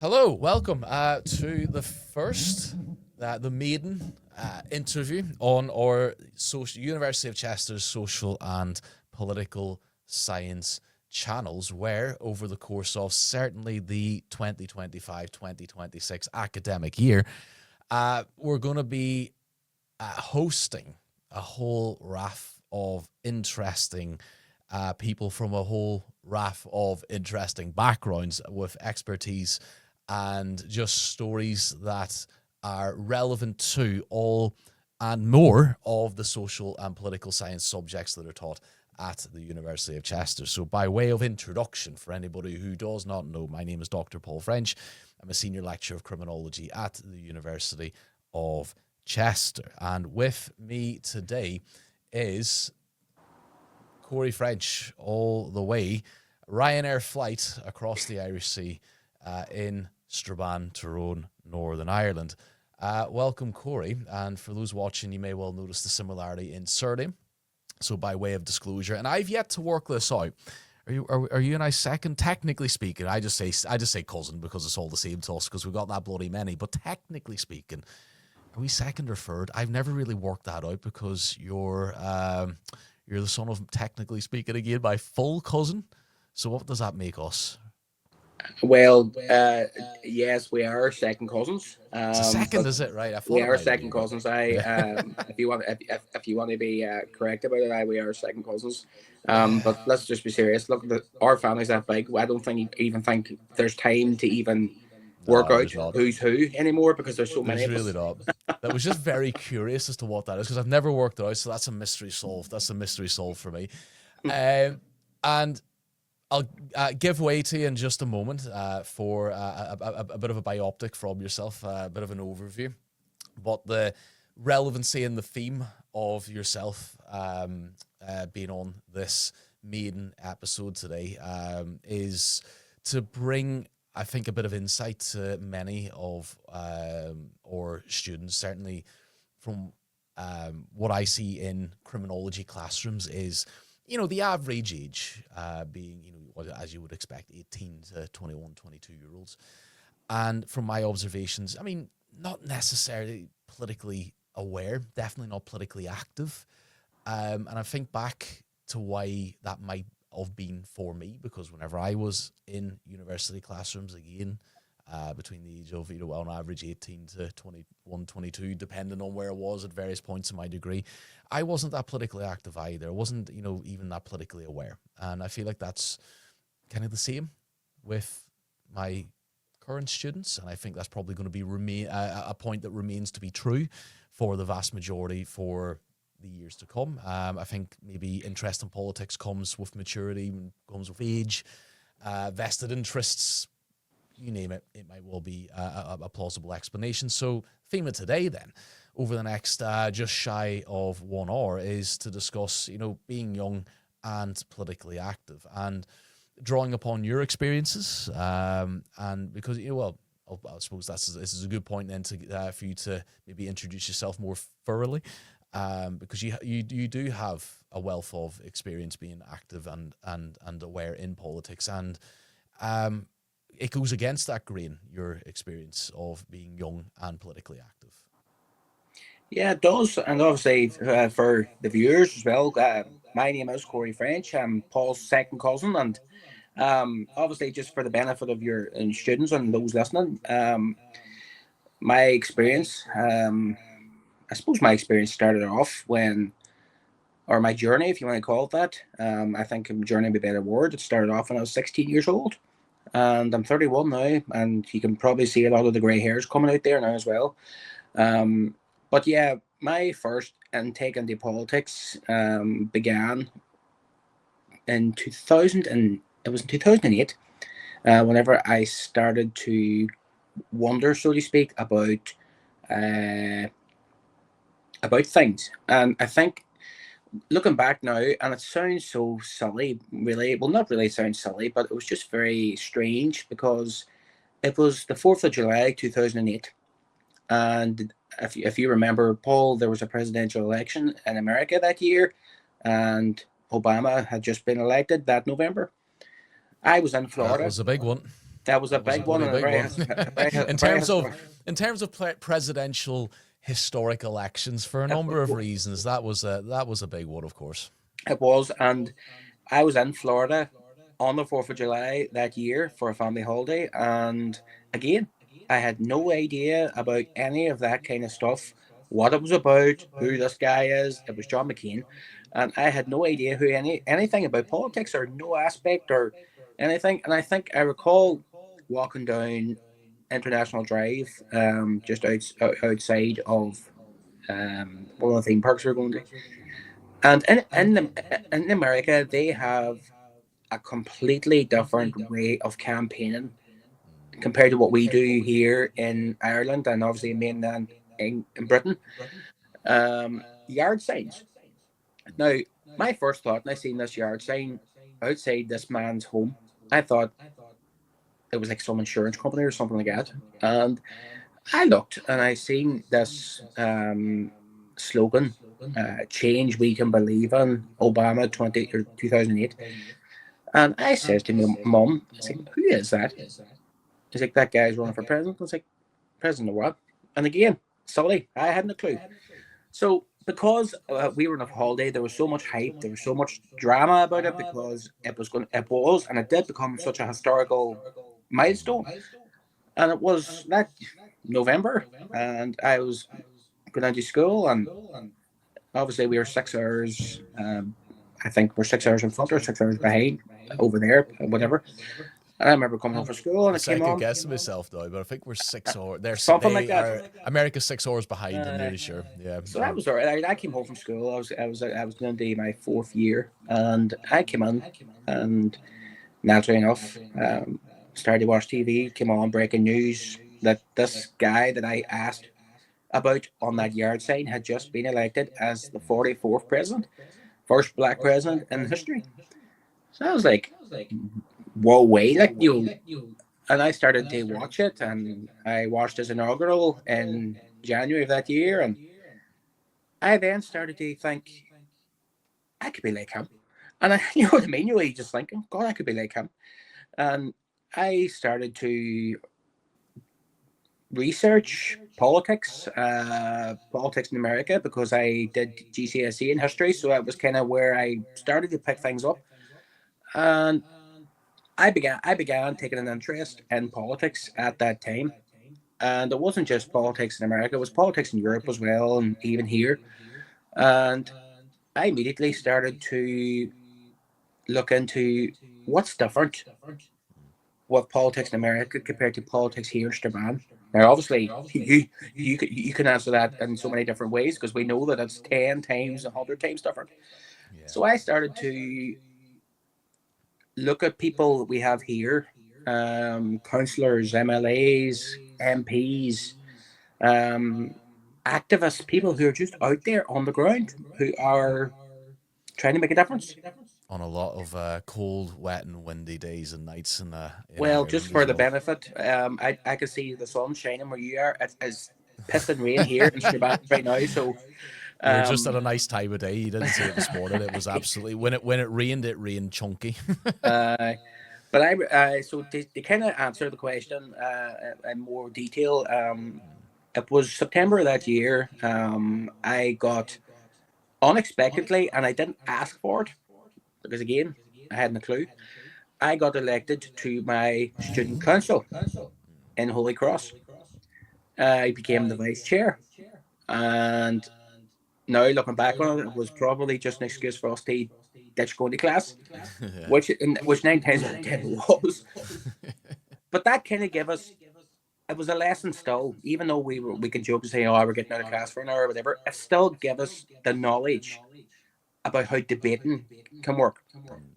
Hello, welcome to the first, the maiden interview on our University of Chester's social and political science channels, where over the course of certainly the 2025-2026 academic year, we're going to be hosting a whole raft of interesting people from a whole raft of interesting backgrounds with expertise and just stories that are relevant to all and more of the social and political science subjects that are taught at the University of Chester. So by way of introduction, for anybody who does not know, my name is Dr. Paul French. I'm a senior lecturer of criminology at the University of Chester. And with me today is Corey French, all the way Ryanair flight across the Irish Sea in Strabane, Tyrone, Northern Ireland. Welcome, Corey. And for those watching, you may well notice the similarity in surname. So by way of disclosure, and I've yet to work this out. Are you and I second? Technically speaking, I just say cousin because it's all the same to us because we've got that bloody many. But technically speaking, are we second or third? I've never really worked that out because you're the son of, technically speaking, again, my full cousin. So what does that make us? Well, yes, we are second cousins. It's a second, is it? Right. I thought We it are might have second been. cousins. Yeah. If you want to be correct about it, we are second cousins. But let's just be serious. Look, our family's that big. I don't even think there's time to even work No, out there's not. who's who anymore because there's so many There's of really us. not. That was just very curious as to what that is because I've never worked it out. So that's a mystery solved. That's a mystery solved for me. And I'll give way to you in just a moment for a bit of a bioptic from yourself, a bit of an overview. But the relevancy and the theme of yourself being on this maiden episode today is to bring, I think, a bit of insight to many of our students. Certainly from what I see in criminology classrooms is, the average age being, as you would expect, 18 to 21, 22-year-olds. And from my observations, I mean, not necessarily politically aware, definitely not politically active. And I think back to why that might have been for me, because whenever I was in university classrooms, again, between the age of, on average 18 to 21, 22, depending on where it was at various points in my degree, I wasn't that politically active either. I wasn't, even that politically aware. And I feel like that's kind of the same with my current students. And I think that's probably going to be a point that remains to be true for the vast majority for the years to come. I think maybe interest in politics comes with maturity, comes with age, vested interests, you name it, it might well be a plausible explanation. So theme of today then, over the next just shy of 1 hour, is to discuss, being young and politically active and drawing upon your experiences. And because, I suppose this is a good point then for you to maybe introduce yourself more thoroughly. Because you do have a wealth of experience being active and aware in politics, and it goes against that grain, your experience of being young and politically active. Yeah, it does, and obviously for the viewers as well. My name is Corey French. I'm Paul's second cousin, and obviously, just for the benefit of your students and those listening, my experience, I suppose my experience started off or my journey, if you want to call it that. I think journey would be a better word. It started off when I was 16 years old, and I'm 31 now, and you can probably see a lot of the grey hairs coming out there now as well. But yeah, my first intake into politics began in 2000, and it was in 2008. Whenever I started to wonder, so to speak, uh, about things. And I think looking back now, and it sounds so silly, really. Well, not really sounds silly, but it was just very strange because it was the 4th of July, 2008. And if you remember, Paul, there was a presidential election in America that year, and Obama had just been elected that November. I was in That Florida. was a big one. That was a That was a big one bloody and a big very, one. a in very terms of historic. presidential historic elections, for a It, number of reasons, that was a big one, of course. it was, and I was in Florida on the 4th of July that year for a family holiday, and again, I had no idea about any of that kind of stuff, what it was about, who this guy is. It was John McCain, and I had no idea who anything about politics or no aspect or anything. And I think I recall walking down International Drive, just outside of one of the theme parks we are going to, and in America they have a completely different way of campaigning compared to what we do here in Ireland and obviously mainland in Britain. Yard signs. Now, my first thought, and I seen this yard sign outside this man's home, I thought it was like some insurance company or something like that. And I looked and I seen this slogan, "Change we can believe in," Obama 2008. And I says to my mum, I said, "Who is that?" He's like, "That guy's running for president." I was like, "President of what?" And again, silly, I hadn't a clue. So because we were on a holiday, there was so much hype, there was so much drama about it because it was, and it did become such a historical milestone. And it was that November, and I was going into school, and obviously we were 6 hours. I think we're 6 hours in front or 6 hours behind over there, whatever. And I remember coming home from school, and I'm it came second on guessing myself now, but I think we're 6 hours. something like They that. are America's 6 hours behind. I'm Uh, nearly sure. Yeah. so that was all right. I came home from school. I was going to do my fourth year, and I came in, and naturally enough, started to watch TV. Came on breaking news that this guy that I asked about on that yard sign had just been elected as the 44th president, first black president in history. So I was like, whoa, way, like you. And I started to watch it, and I watched his inaugural in January of that year, and I then started to think I could be like him. And I, you know what I mean? You just think, oh, God, I could be like him. And I started to research politics in America because I did GCSE in history. So that was kind of where I started to pick things up. And I began taking an interest in politics at that time. And it wasn't just politics in America, it was politics in Europe as well, and even here. And I immediately started to look into what's different with politics in America compared to politics here in Strabane. Now, obviously, you can answer that in so many different ways because we know that it's 10 times, 100 times different. Yeah. So I started to look at people that we have here, councillors, MLAs, MPs, um, activists, people who are just out there on the ground who are trying to make a difference. On a lot of cold, wet, and windy days and nights in Well, just Ireland as for the well. benefit, I can see the sun shining where you are. It's pissing rain here in Strabane right now. So, You were just at um, a nice time of day. You didn't see it this morning. It was absolutely it rained chunky. uh, but so to kind of answer the question in more detail, it was September that year. I got unexpectedly, and I didn't ask for it because again, I hadn't a clue. I got elected to my student council in Holy Cross. I became the vice chair, and now looking back on it, it was probably just an excuse for us to ditch going to class, Yeah. which 9 times out of 10 was. But that kind of gave us, it was a lesson still, even though we can joke and say, oh, we're getting out of class for an hour or whatever, it still gave us the knowledge about how debating can work,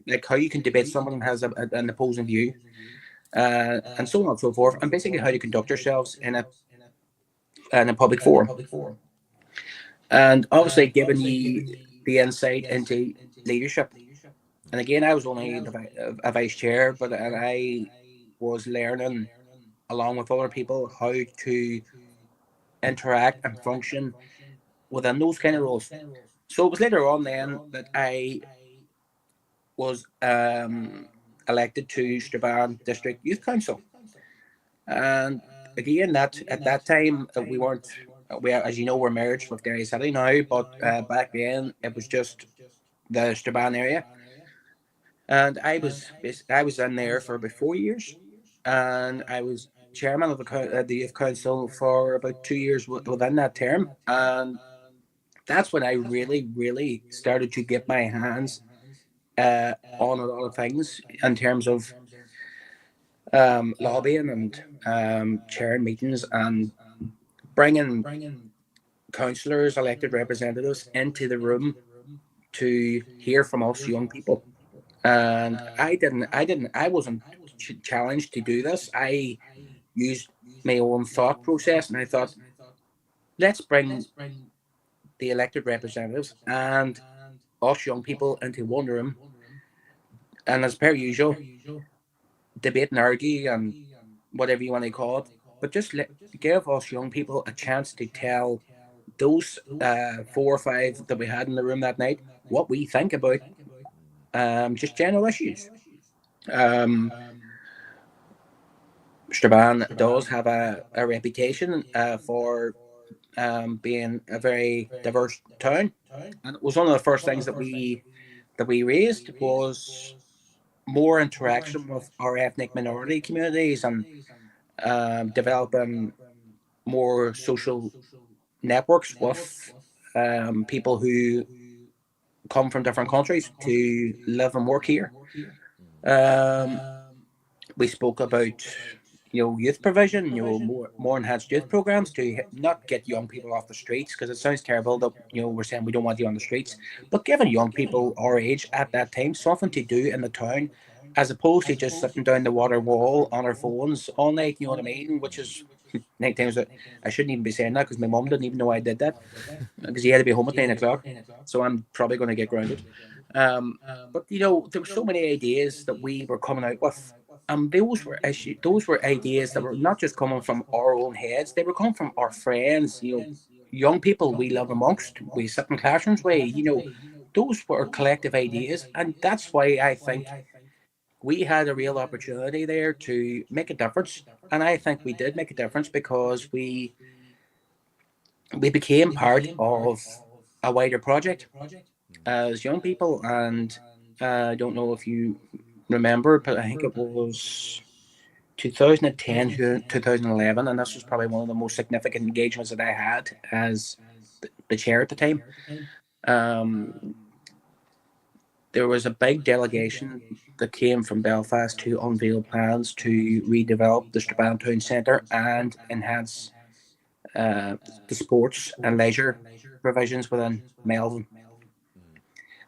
like how you can debate someone who has an opposing view, and so on and so forth, and basically how to conduct yourselves in a public forum. And obviously, giving you the insight into leadership. And again, I was only a vice chair, but and I was learning along with other people how to interact and function within those kind of roles. So it was later on then that I was elected to Strabane District Youth Council. And again, that at that time we weren't. We, as you know, we're merged with Derry City now, but back then it was just the Strabane area, and I was in there for about 4 years, and I was chairman of the youth council for about 2 years within that term, and that's when I really started to get my hands on a lot of things in terms of lobbying and chairing meetings and bringing councillors, elected representatives into the room to hear from us young people. And I wasn't challenged to do this. I used my own thought process, and I thought, let's bring the elected representatives and us young people into one room, and as per usual, debate and argue and whatever you want to call it, but just give us young people a chance to tell those 4 or 5 that we had in the room that night what we think about just general issues. Um, Strabane does have a reputation for being a very diverse town, and it was one of the first things that we raised was more interaction with our ethnic minority communities and developing more social networks with people who come from different countries to live and work here. Um, we spoke about youth provision, more enhanced youth programs to not get young people off the streets, because it sounds terrible that we're saying we don't want you on the streets, but giving young people our age at that time something to do in the town, as opposed to just sitting down the water wall on our phones all night. You know what I mean? Which is night times that I shouldn't even be saying that, because my mum didn't even know I did that, because he had to be home at 9 o'clock. So I'm probably going to get grounded. Um, but there were so many ideas that we were coming out with. Those were ideas that were not just coming from our own heads; they were coming from our friends. Young people we live amongst. We sit in classrooms. Those were collective ideas, and that's why I think we had a real opportunity there to make a difference. And I think we did make a difference because we became part of a wider project as young people. And I don't know if you remember, but I think it was 2010 to 2011, and this was probably one of the most significant engagements that I had as the chair at the time. Um, there was a big delegation that came from Belfast to unveil plans to redevelop the Strabane Town Centre and enhance uh, the sports and leisure provisions within Melbourne.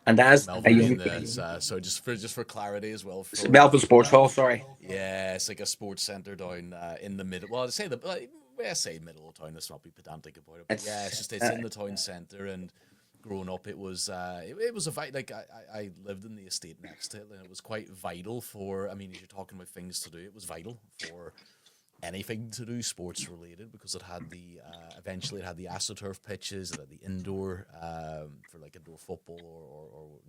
And as a Melbourne being young the so just for clarity as well for Melbourne Sports Hall, sorry. yeah, it's like a sports center down in the middle. Well, I say I say middle of town. Let's not be pedantic about it, but yeah, It's it's in the town center. And growing up, it was it was a like I lived in the estate next to it, and it was quite vital for. I mean, if you're talking about things to do, it was vital for anything to do sports related, because it had the eventually it had the AstroTurf pitches, it had the indoor for like indoor football or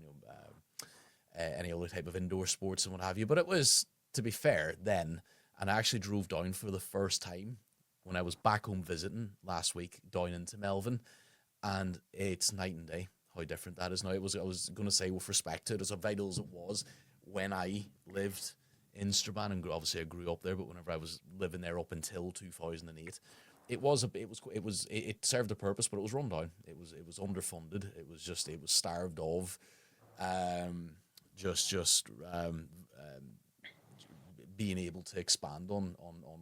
any other type of indoor sports and what have you. But it was, to be fair, then, and I actually drove down for the first time when I was back home visiting last week down into Melbourne, and it's night and day how different that is now. I was going to say, with respect to it, as vital as it was when I lived in Strabane, and obviously I grew up there, but whenever I was living there up until 2008, it served a purpose, but it was run down. It was underfunded. It was starved of um, just being able to expand on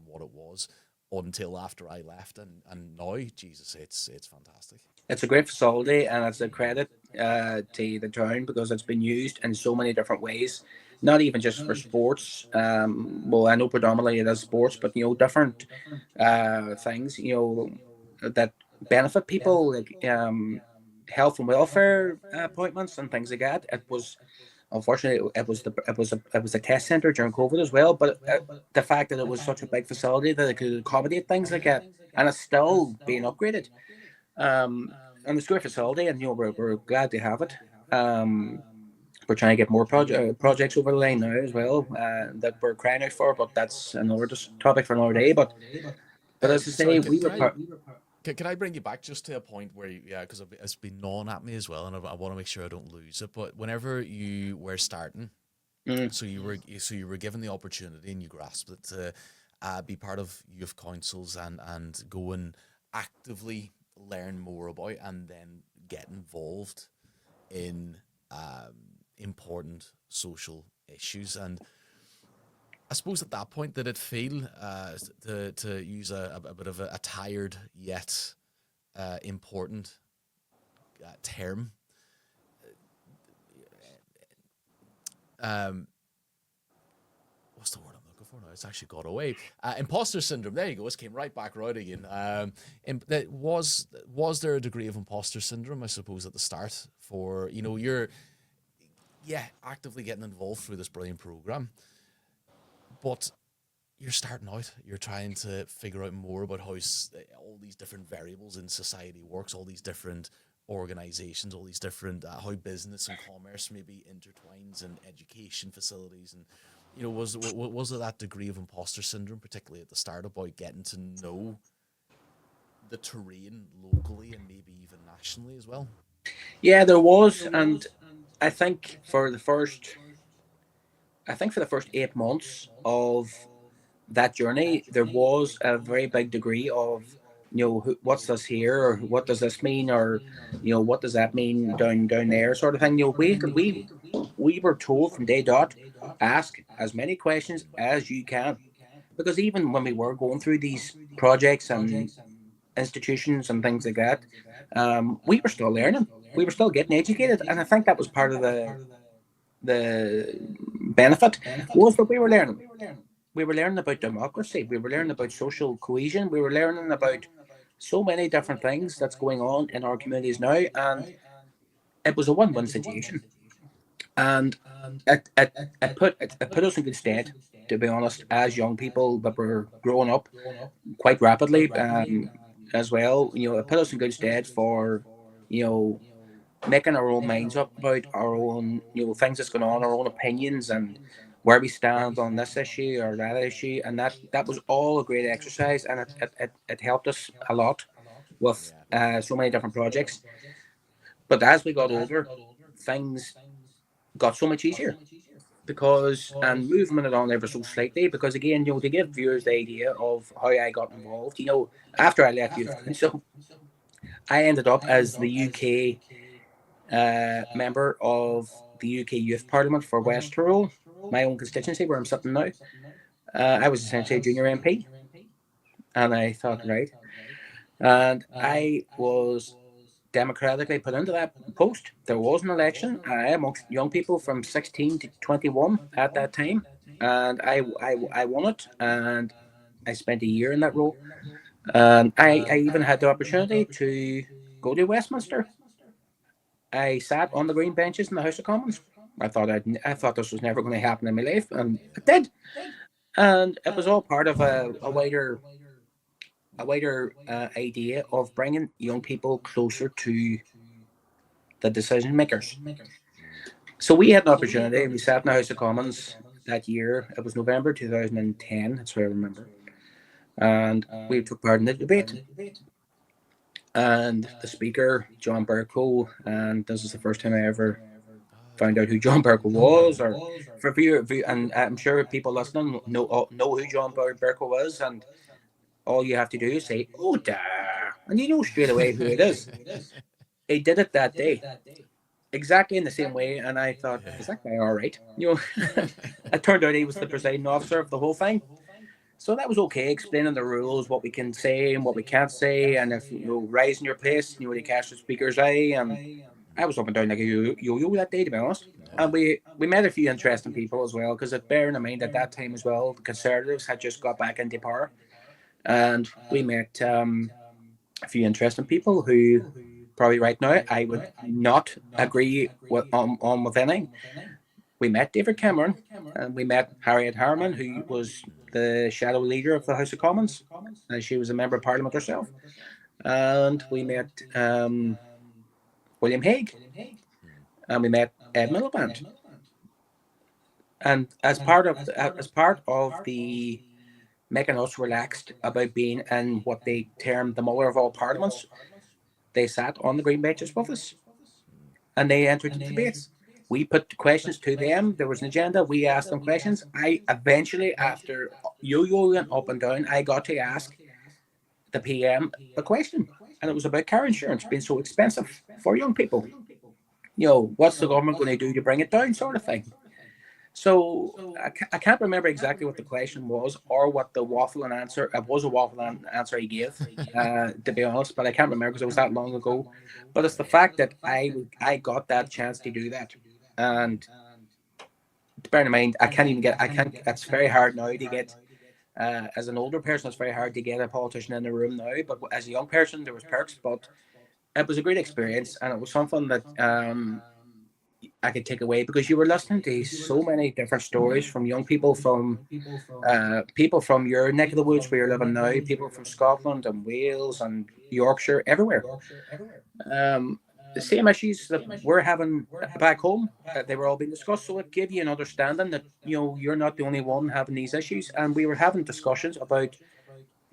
what it was until after I left, and now, Jesus, it's fantastic. it's a great facility, and it's a credit to the town because it's been used in so many different ways. Not even just for sports. Well, I know predominantly it is sports, but different things. That benefit people, like health and welfare appointments and things like that. It was unfortunately it was a test center during COVID as well. But the fact that it was such a big facility that it could accommodate things like that, and it's still being upgraded. Um, and it's a great facility, and we're glad to have it. Um, we're trying to get more projects over the line now as well that we're crying out for. But that's another topic for another day. But as I Sorry, say, we were part. can I bring you back just to a point where, yeah, because it's been gnawing at me as well, and I want to make sure I don't lose it. But whenever you were starting, Mm, so you were given the opportunity and you grasped it to be part of youth councils and go and actively learn more about and then get involved in important social issues. And I suppose at that point, did it feel, to use a bit of a tired yet important term, um, what's the word I'm looking for now? It's actually got away. Imposter syndrome. There you go. It came right back right again. Was there a degree of imposter syndrome? I suppose at the start for you're actively getting involved through this brilliant program, but you're starting out. You're trying to figure out more about how all these different variables in society works, all these different organizations, all these different how business and commerce maybe intertwines and education facilities, and was it that degree of imposter syndrome, particularly at the start, about getting to know the terrain locally and maybe even nationally as well? yeah, there was, and I think for the first, I think for the first 8 months of that journey, there was a very big degree of, what's this here, or what does this mean, or what does that mean down there, sort of thing. We were told from day dot, ask as many questions as you can, because even when we were going through these projects and institutions and things like that, we were still learning. We were still getting educated, and I think that was part of the benefit, was that we were learning. We were learning about democracy. We were learning about social cohesion. We were learning about so many different things that's going on in our communities now, and it was a win-win situation. And it put us in good stead, to be honest, as young people that were growing up quite rapidly, as well. It put us in good stead for, you know, making our own minds up about our own, things that's going on, our own opinions, and where we stand on this issue or that issue. And that was all a great exercise, and it helped us a lot with Yeah. so many different projects. But as we got older, things got so much easier, because, and moving it on ever so slightly, because again, to give viewers the idea of how I got involved, after I left youth council, I ended up as the UK member of the UK Youth Parliament for West Tyrone, my own constituency where I'm sitting now. I was essentially a junior MP, and I thought, right, and I was democratically put into that post. There was an election amongst young people from 16 to 21 at that time, and I won it, and I spent a year in that role. And I even had the opportunity to go to Westminster. I sat on the green benches in the House of Commons. I thought this was never going to happen in my life, and it did. And it was all part of a wider idea of bringing young people closer to the decision makers. So we had an opportunity. We sat in the House of Commons that year. It was November 2010. That's what I remember. And we took part in the debate. And the speaker, John Bercow, and this is the first time I ever Oh, that's found out right. who John Bercow was, or for and I'm sure people listening know who John Bercow was, and all you have to do is say, "Oh, da," and you know straight away who it is. He did it that day, exactly in the same way, and I thought, "Is that guy all right?" It turned out he was the presiding officer of the whole thing. So that was okay, explaining the rules, what we can say and what we can't say, and if rise in your place, to catch the speaker's eye. And I was up and down like a yo-yo that day, to be honest. And Yeah. we met a few interesting people as well, because bearing in mind at that time as well, the Conservatives had just got back into power, and we met a few interesting people who probably right now I would not agree with anything. We met David Cameron, and we met Harriet Harman, who was the shadow leader of the House of Commons, and she was a member of Parliament herself. And we met William Hague, Mm. and we met Ed Miliband. And as part of the making us relaxed about being in what they termed the mother of all parliaments, they sat on the green benches with us and they entered the debates. We put questions to them. There was an agenda. We asked them questions. I eventually, after yo-yoing up and down, I got to ask the PM a question, and it was about car insurance being so expensive for young people. What's the government going to do to bring it down, sort of thing. So I can't remember exactly what the question was or what the waffling answer. It was a waffling answer he gave, to be honest, but I can't remember because it was that long ago. But it's the fact that I got that chance to do that, and bear in mind, I can't even get. I can't. It's very hard now to get. As an older person, it's very hard to get a politician in the room now. But as a young person, there was perks. But it was a great experience, and it was something that I could take away because you were listening to so many different stories from young people from your neck of the woods where you're living now, people from Scotland and Wales and Yorkshire, everywhere. Um, the same issues that we're having back home, they were all being discussed. So it gave you an understanding that you're not the only one having these issues, and we were having discussions about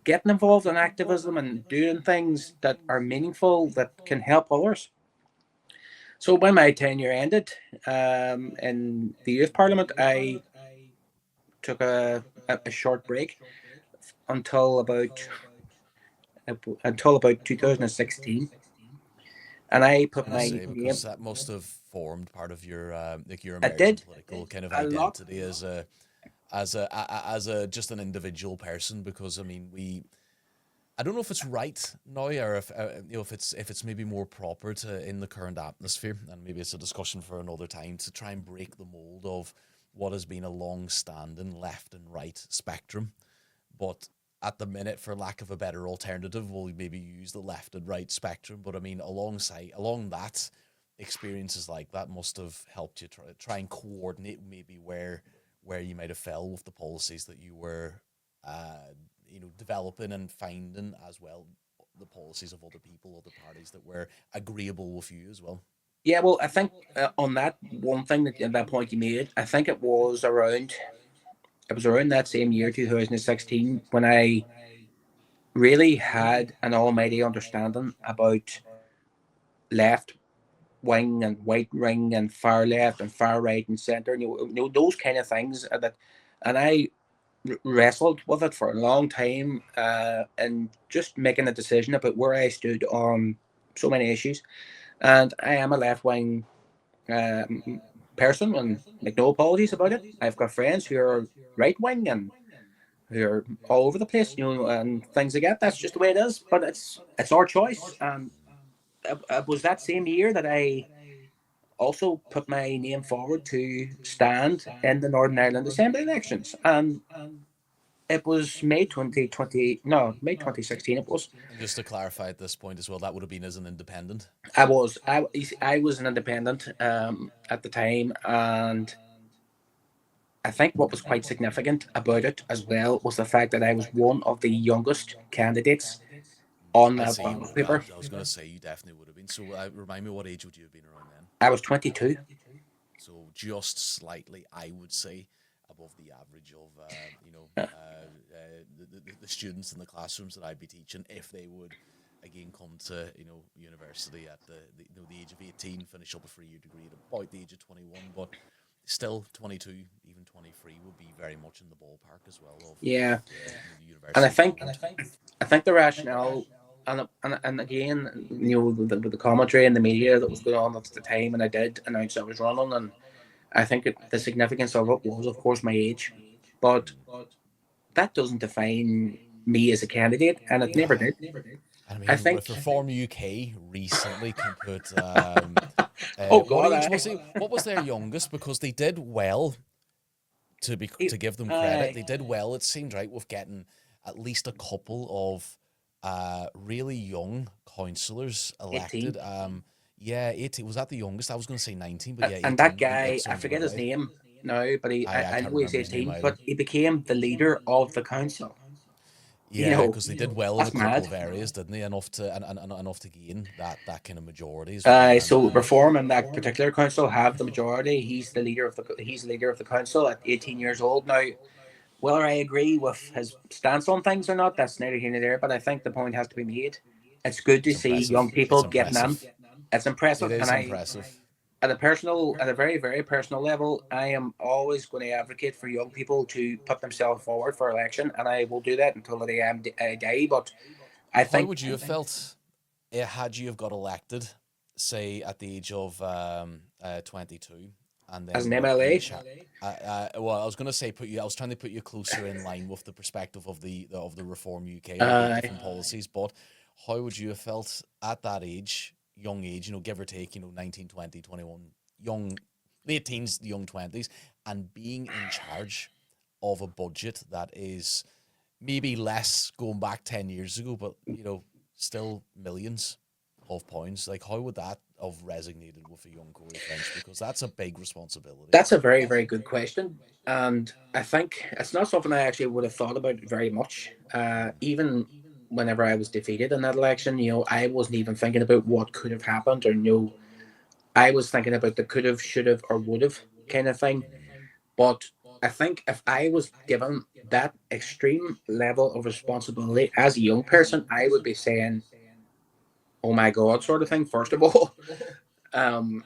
getting involved in activism and doing things that are meaningful that can help others. So when my tenure ended in the youth parliament, I took a short break until about 2016, and I I was put gonna my say name. because that must have formed part of your like your I emerging did political kind of a lot. identity as a just an individual person. Because I mean, I don't know if it's right now, or if if it's maybe more proper to in the current atmosphere, and maybe it's a discussion for another time to try and break the mold of what has been a long-standing left and right spectrum. But at the minute, for lack of a better alternative, we'll maybe use the left and right spectrum. But I mean, along that, experiences like that must have helped you try and coordinate maybe where you might have fell with the policies that you were uh, developing and finding, as well the policies of other people, other parties that were agreeable with you as well. Yeah, well, I think on that one thing that point you made, I think it was around that same year, 2016, when I really had an almighty understanding about left wing and right wing and far left and far right and center. Those kind of things and I wrestled with it for a long time, and just making a decision about where I stood on so many issues. And I am a left wing person, and make no apologies about it. I've got friends who are right wing and who are all over the place, and things like that. That's just the way it is. But it's our choice. And it was that same year that I also put my name forward to stand in the Northern Ireland Assembly elections. And it was May 2020, no, May 2016 it was. And just to clarify at this point as well, that would have been as an independent. I was an independent at the time, and I think what was quite significant about it as well was the fact that I was one of the youngest candidates on I'd that say you ballot would. paper. I was going to say you definitely would have been. So, remind me, what age would you have been around then? I was 22. So just slightly, I would say, above the average of the students in the classrooms that I'd be teaching, if they would again come to university at the age of 18, finish up a 3 year degree at about the age of 21, but still 22, even 23 would be very much in the ballpark as well of Yeah, the and I university think forward. I think the rationale, and again, the commentary and the media that was going on at the time, and I did announce I was running, and I think the significance of it was, of course, my age, but that doesn't define me as a candidate, and it never did. I I mean, think. with Reform UK recently can put Oh what God, age was he? What was their youngest? Because they did well, to give them credit. I They did well. It seemed right with getting at least a couple of really young councillors 18. elected. Yeah, 18 was that the youngest? I was going to say 19, but yeah, And that 18. That guy, I sounds forget about his right. name now, but I I can't know he's remember his name 18, either. but he became the leader of the council. Yeah, because they did well in a That's couple mad. of areas, didn't they? Enough to and enough to gain that kind of majority as well. And So Reform in that particular council have the majority. He's the leader of the council at 18 years old now. Whether I agree with his stance on things or not, that's neither here nor there. But I think the point has to be made. It's good to it's see impressive. young people It's getting in. impressive. It's It impressive, and is I, impressive. at a very, very personal level, I am always going to advocate for young people to put themselves forward for election, and I will do that until the day I die. But I How think would you have felt had you have got elected, say at the age of 22, and as then an you're in MLA, chat? Well, I was going to say put you. I was trying to put you closer in line with the perspective of the Reform UK with the uh, different policies. But how would you have felt at that age, young age, give or take, 19, 20, 21, young, late teens, young 20s, and being in charge of a budget that is maybe less going back 10 years ago, but still millions of pounds. Like, how would that have resonated with a young Corey French? Because that's a big responsibility. that's a very, very good question. And I think it's not something I actually would have thought about very much. Even whenever I was defeated in that election, I wasn't even thinking about what could have happened, or I was thinking about the could have, should have, or would have kind of thing. But I think if I was given that extreme level of responsibility as a young person, I would be saying, "Oh my God," sort of thing. First of all, um,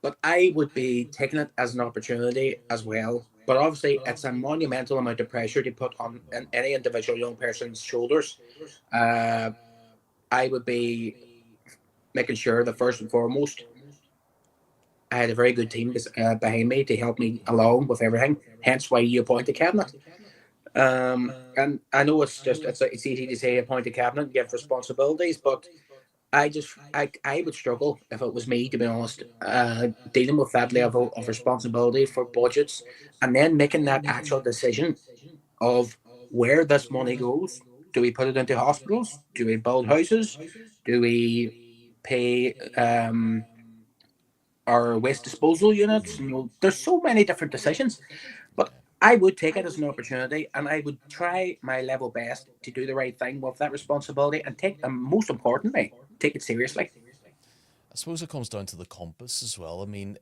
but I would be taking it as an opportunity as well. But obviously, it's a monumental amount of pressure to put on any individual young person's shoulders. Uh, I would be making sure that first and foremost, I had a very good team behind me to help me along with everything. Hence, why you appoint a cabinet. And I know it's easy to say appoint a cabinet and give responsibilities, but I would struggle if it was me, to be honest, dealing with that level of responsibility for budgets, and then making that actual decision of where this money goes. Do we put it into hospitals? Do we build houses? Do we pay our waste disposal units? There's so many different decisions, but I would take it as an opportunity, and I would try my level best to do the right thing with that responsibility, and most importantly, take it seriously. I suppose it comes down to the compass as well. I mean,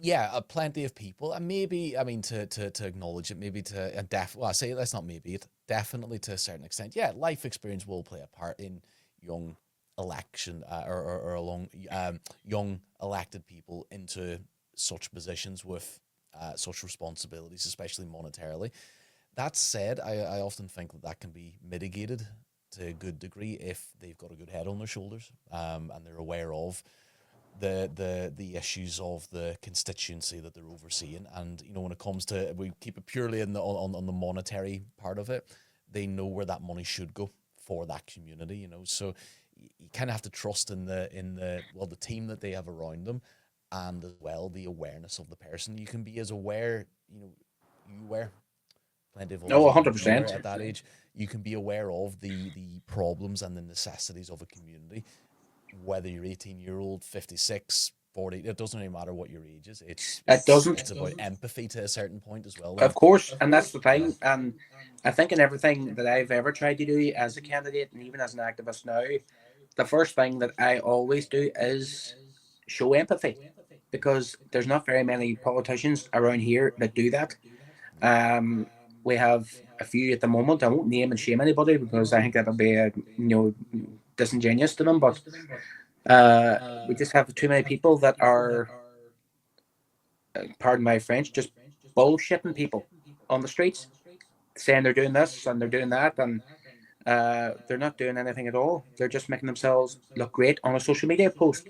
yeah, plenty of people, and maybe, I mean, to acknowledge it, maybe to well, I say that's not maybe it, definitely to a certain extent. Yeah, life experience will play a part in young election or along young elected people into such positions with such responsibilities, especially monetarily. That said, I often think that can be mitigated to a good degree if they've got a good head on their shoulders, and they're aware of the issues of the constituency that they're overseeing. And when it comes to, we keep it purely in the on the monetary part of it, they know where that money should go for that community. So you kind of have to trust in the team that they have around them, and as well the awareness of the person. You can be as aware, you were plenty of us No, at age were 100%. at that age. You can be aware of the problems and the necessities of a community, whether you're 18-year-old, 56, 40. It doesn't really matter what your age is. it's It it's doesn't, it's about empathy to a certain point as well. of And course, and that's the yeah, thing. And I think in everything that I've ever tried to do as a candidate and even as an activist now, the first thing that I always do is show empathy, because there's not very many politicians around here that do that. Um, we have a few at the moment. I won't name and shame anybody because I think that'll be disingenuous to them. But we just have too many people that are, pardon my French, just bullshitting people on the streets, saying they're doing this and they're doing that, and they're not doing anything at all. They're just making themselves look great on a social media post,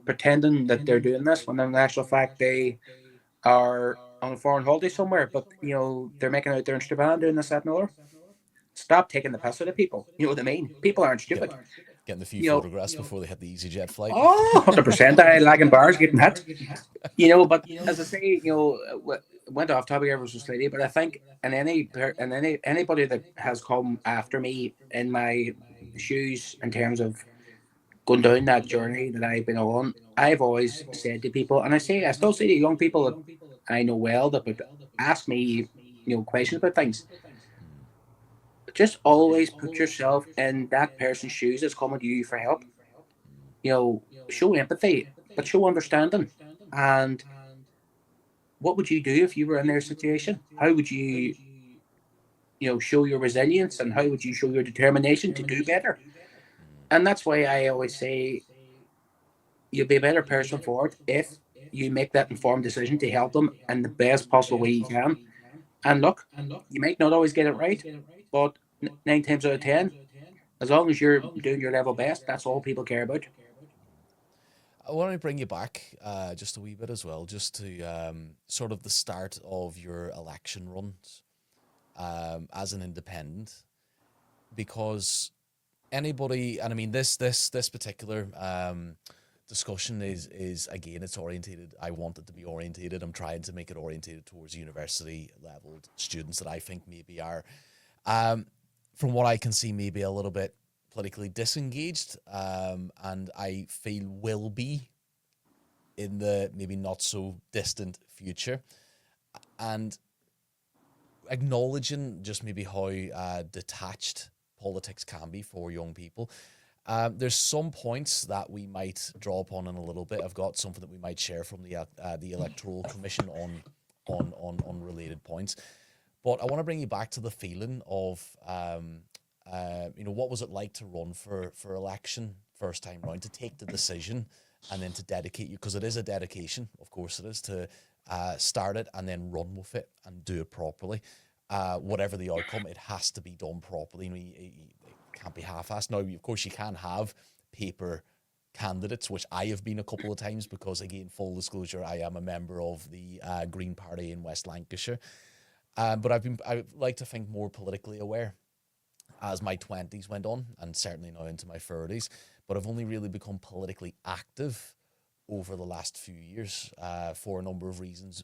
pretending that they're doing this when in actual fact they are on a foreign holiday somewhere. But they're making out there in Strabane doing this, that, and the other. Stop taking the piss out of people. You know what I mean? People aren't get stupid. getting a few You know, photographs before they hit the EasyJet flight. oh, 100%. I lagging bars getting hit. But as I say, went off topic ever so slightly, but I think anybody that has come after me in my shoes in terms of going down that journey that I've been on, I've always said to people, and I still say to young people that I know well that would ask me, questions about things, just always put yourself in that person's shoes that's coming to you for help. Show empathy, but show understanding. And what would you do if you were in their situation? How would you, show your resilience, and how would you show your determination to do better? And that's why I always say you'll be a better person for it if you make that informed decision to help them in the best possible way you can. And look, you might not always get it right, but 9 times out of 10, as long as you're doing your level best, that's all people care about. I want to bring you back just a wee bit as well, just to sort of the start of your election runs as an independent, because anybody, and I mean this particular discussion is again, it's orientated. I want it to be orientated. I'm trying to make it orientated towards university level students that I think maybe are, from what I can see, maybe a little bit politically disengaged, and I feel will be in the maybe not so distant future, and acknowledging just maybe how detached politics can be for young people. There's some points that we might draw upon in a little bit. I've got something that we might share from the Electoral Commission on related points, but I want to bring you back to the feeling of what was it like to run for election first time round, to take the decision and then to dedicate you, because it is a dedication, of course it is, to start it and then run with it and do it properly. Whatever the outcome, it has to be done properly. It can't be half-assed. Now, of course, you can have paper candidates, which I have been a couple of times, because, again, full disclosure, I am a member of the Green Party in West Lancashire. But I like to think more politically aware as my 20s went on, and certainly now into my 30s. But I've only really become politically active over the last few years for a number of reasons.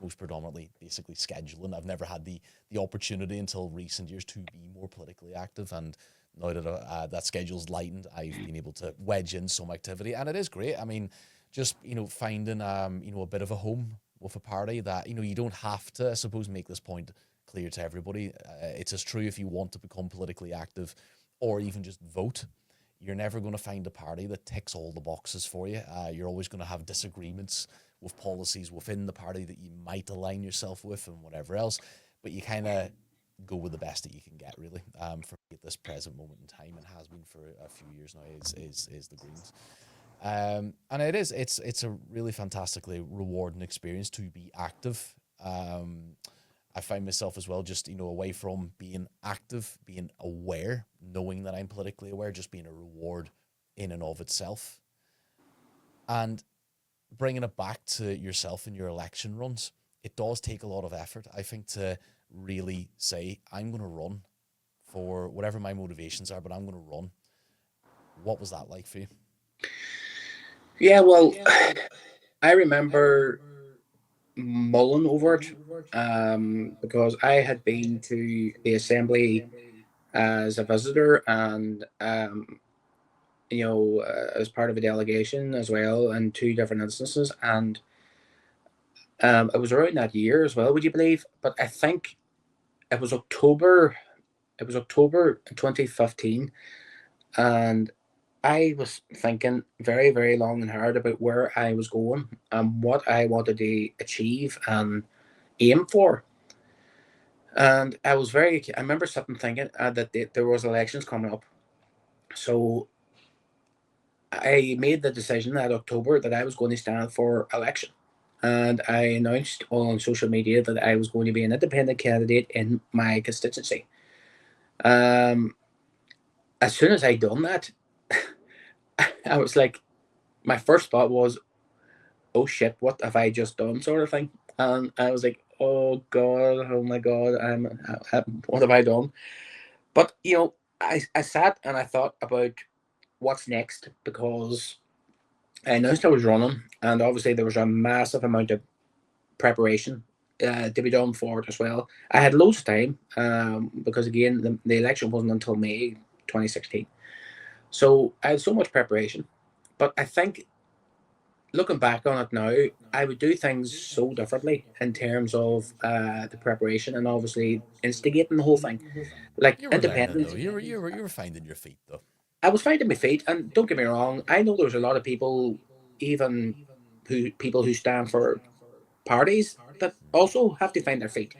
Most predominantly, basically scheduling. I've never had the opportunity until recent years to be more politically active, and now that that schedule's lightened, I've been able to wedge in some activity, and it is great. I mean, just finding a bit of a home with a party that you don't have to, I suppose, make this point clear to everybody. It's as true if you want to become politically active or even just vote. You're never going to find a party that ticks all the boxes for you. You're always going to have disagreements with policies within the party that you might align yourself with and whatever else, but you kind of go with the best that you can get, really. For me at this present moment in time, and has been for a few years now, is the Greens. And it's a really fantastically rewarding experience to be active. I find myself as well, just, away from being active, being aware, knowing that I'm politically aware, just being a reward in and of itself. And bringing it back to yourself in your election runs, it does take a lot of effort, I think, to really say, I'm going to run for whatever my motivations are, but I'm going to run. What was that like for you? Yeah, well, I remember mulling over it, because I had been to the assembly as a visitor, and as part of a delegation as well in two different instances, and it was around that year as well. Would you believe? But I think it was October. It was October 2015, and I was thinking very, very long and hard about where I was going and what I wanted to achieve and aim for. And I was I remember sitting thinking that there was elections coming up. So I made the decision that October that I was going to stand for election. And I announced on social media that I was going to be an independent candidate in my constituency. Um, as soon as I done that, I was like, my first thought was, oh shit, what have I just done, sort of thing. And I was like, oh god, oh my god, what have I done? But I sat and I thought about what's next, because I announced I was running, and obviously there was a massive amount of preparation to be done for it as well. I had loads of time, because again the election wasn't until May 2016, so I had so much preparation. But I think looking back on it now, I would do things so differently in terms of the preparation and obviously instigating the whole thing. Like You were learning though. independent, You were finding your feet though. I was finding my feet, and don't get me wrong, I know there's a lot of people, even people who stand for parties, that also have to find their feet.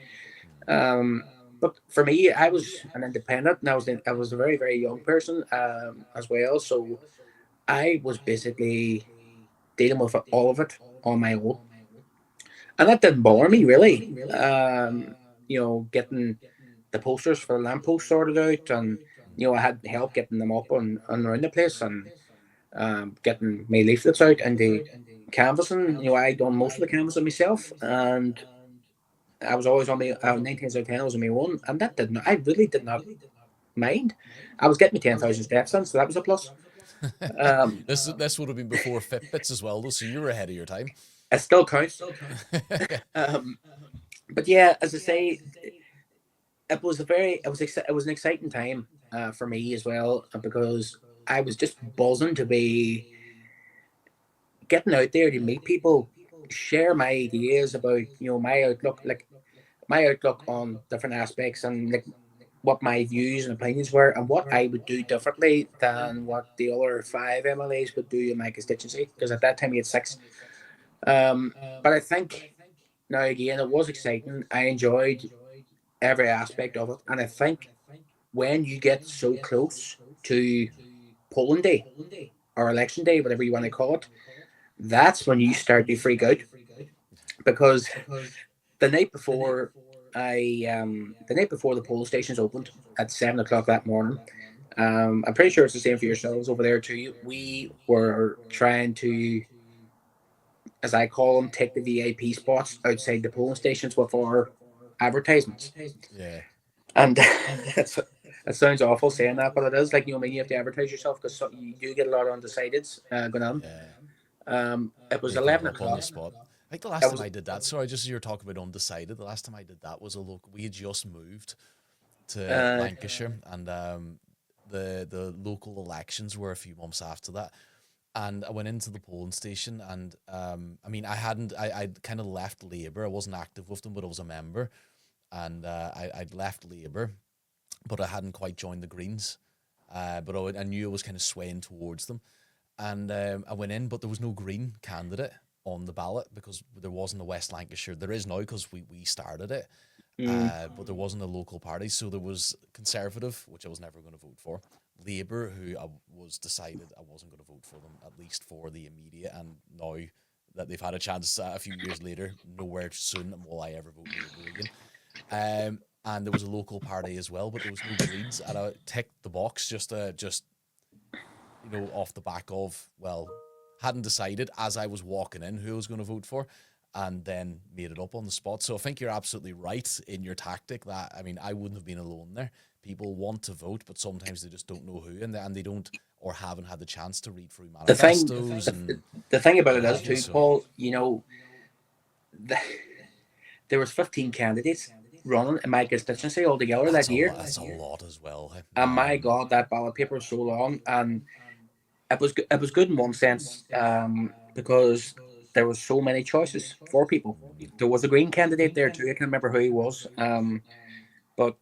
But for me, I was an independent, and I was a very very young person as well. So I was basically dealing with all of it on my own, and that didn't bother me really. Getting the posters for the lamppost sorted out, and I had help getting them up and around the place, and getting my leaflets out and the canvassing. I done most of the canvassing myself, and I was always on my 19 out of 10. I was on my own, and that did not. I really did not mind. I was getting my 10,000 steps in, so that was a plus. Um, This would have been before Fitbits as well though, so you were ahead of your time. it still counts. Um, but yeah, as I say, it was an exciting time for me as well, because I was just buzzing to be getting out there to meet people, share my ideas about my outlook on different aspects, and like what my views and opinions were, and what I would do differently than what the other five MLAs would do in my constituency. Because at that time we had six. But I think now again it was exciting. I enjoyed every aspect of it, and I think when you get so close to polling day or election day, whatever you want to call it, that's when you start to freak out, because the night before the night before the poll stations opened at 7 o'clock that morning. I'm pretty sure it's the same for yourselves over there too. We were trying to, as I call them, take the VIP spots outside the polling stations with our advertisements. Yeah. And that's, that sounds awful saying that, but it is like, you have to advertise yourself, because you do get a lot of undecideds going on. Yeah. It was Making it 11 up on the o'clock. spot. I think the last It time was I did that, sorry, just as you were talking about undecided, the last time I did that was a local. We had just moved to uh, Lancashire, and the local elections were a few months after that. And I went into the polling station, and I mean, I'd kind of left Labour. I wasn't active with them, but I was a member, and I'd left Labour, but I hadn't quite joined the Greens. But I knew I was kind of swaying towards them, and I went in, but there was no Green candidate on the ballot because there wasn't a West Lancashire. There is now because we started it, mm, but there wasn't a local party. So there was Conservative, which I was never going to vote for, Labour, who I was decided I wasn't going to vote for them, at least for the immediate, and now that they've had a chance a few years later, nowhere soon will I ever vote Labour again. And there was a local party as well, but there was no Greens, and I ticked the box just off the back of, well, hadn't decided as I was walking in who I was going to vote for, and then made it up on the spot. So I think you're absolutely right in your tactic. That, I mean, I wouldn't have been alone there. People want to vote, but sometimes they just don't know who, and they don't or haven't had the chance to read through the thing, manifestos the, and the thing about what it is have you. too, So Paul. The, there was 15 candidates running in my constituency altogether that's that a lot. year, That's a lot as well. and my God, that ballot paper was so long, and it was good in one sense, because there was so many choices for people. There was a Green candidate there too. I can't remember who he was, but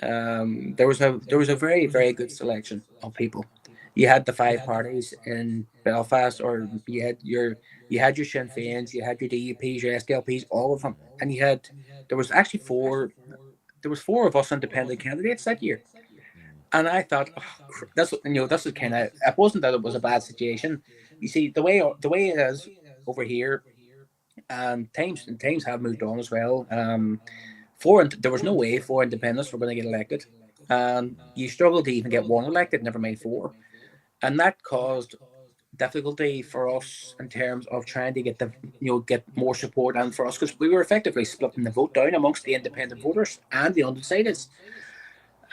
there was a very very good selection of people. You had the five parties in Belfast, or you had your Sinn Féins, you had your DUPs, your SDLPs, all of them, and there was actually four of us independent candidates that year. And I thought, oh, this is kind of. It wasn't that it was a bad situation. You see, the way it is over here, and times have moved on as well. There was no way four independents were going to get elected, and you struggled to even get one elected, never mind four, and that caused difficulty for us in terms of trying to get more support, and for us, because we were effectively splitting the vote down amongst the independent voters and the undecideds.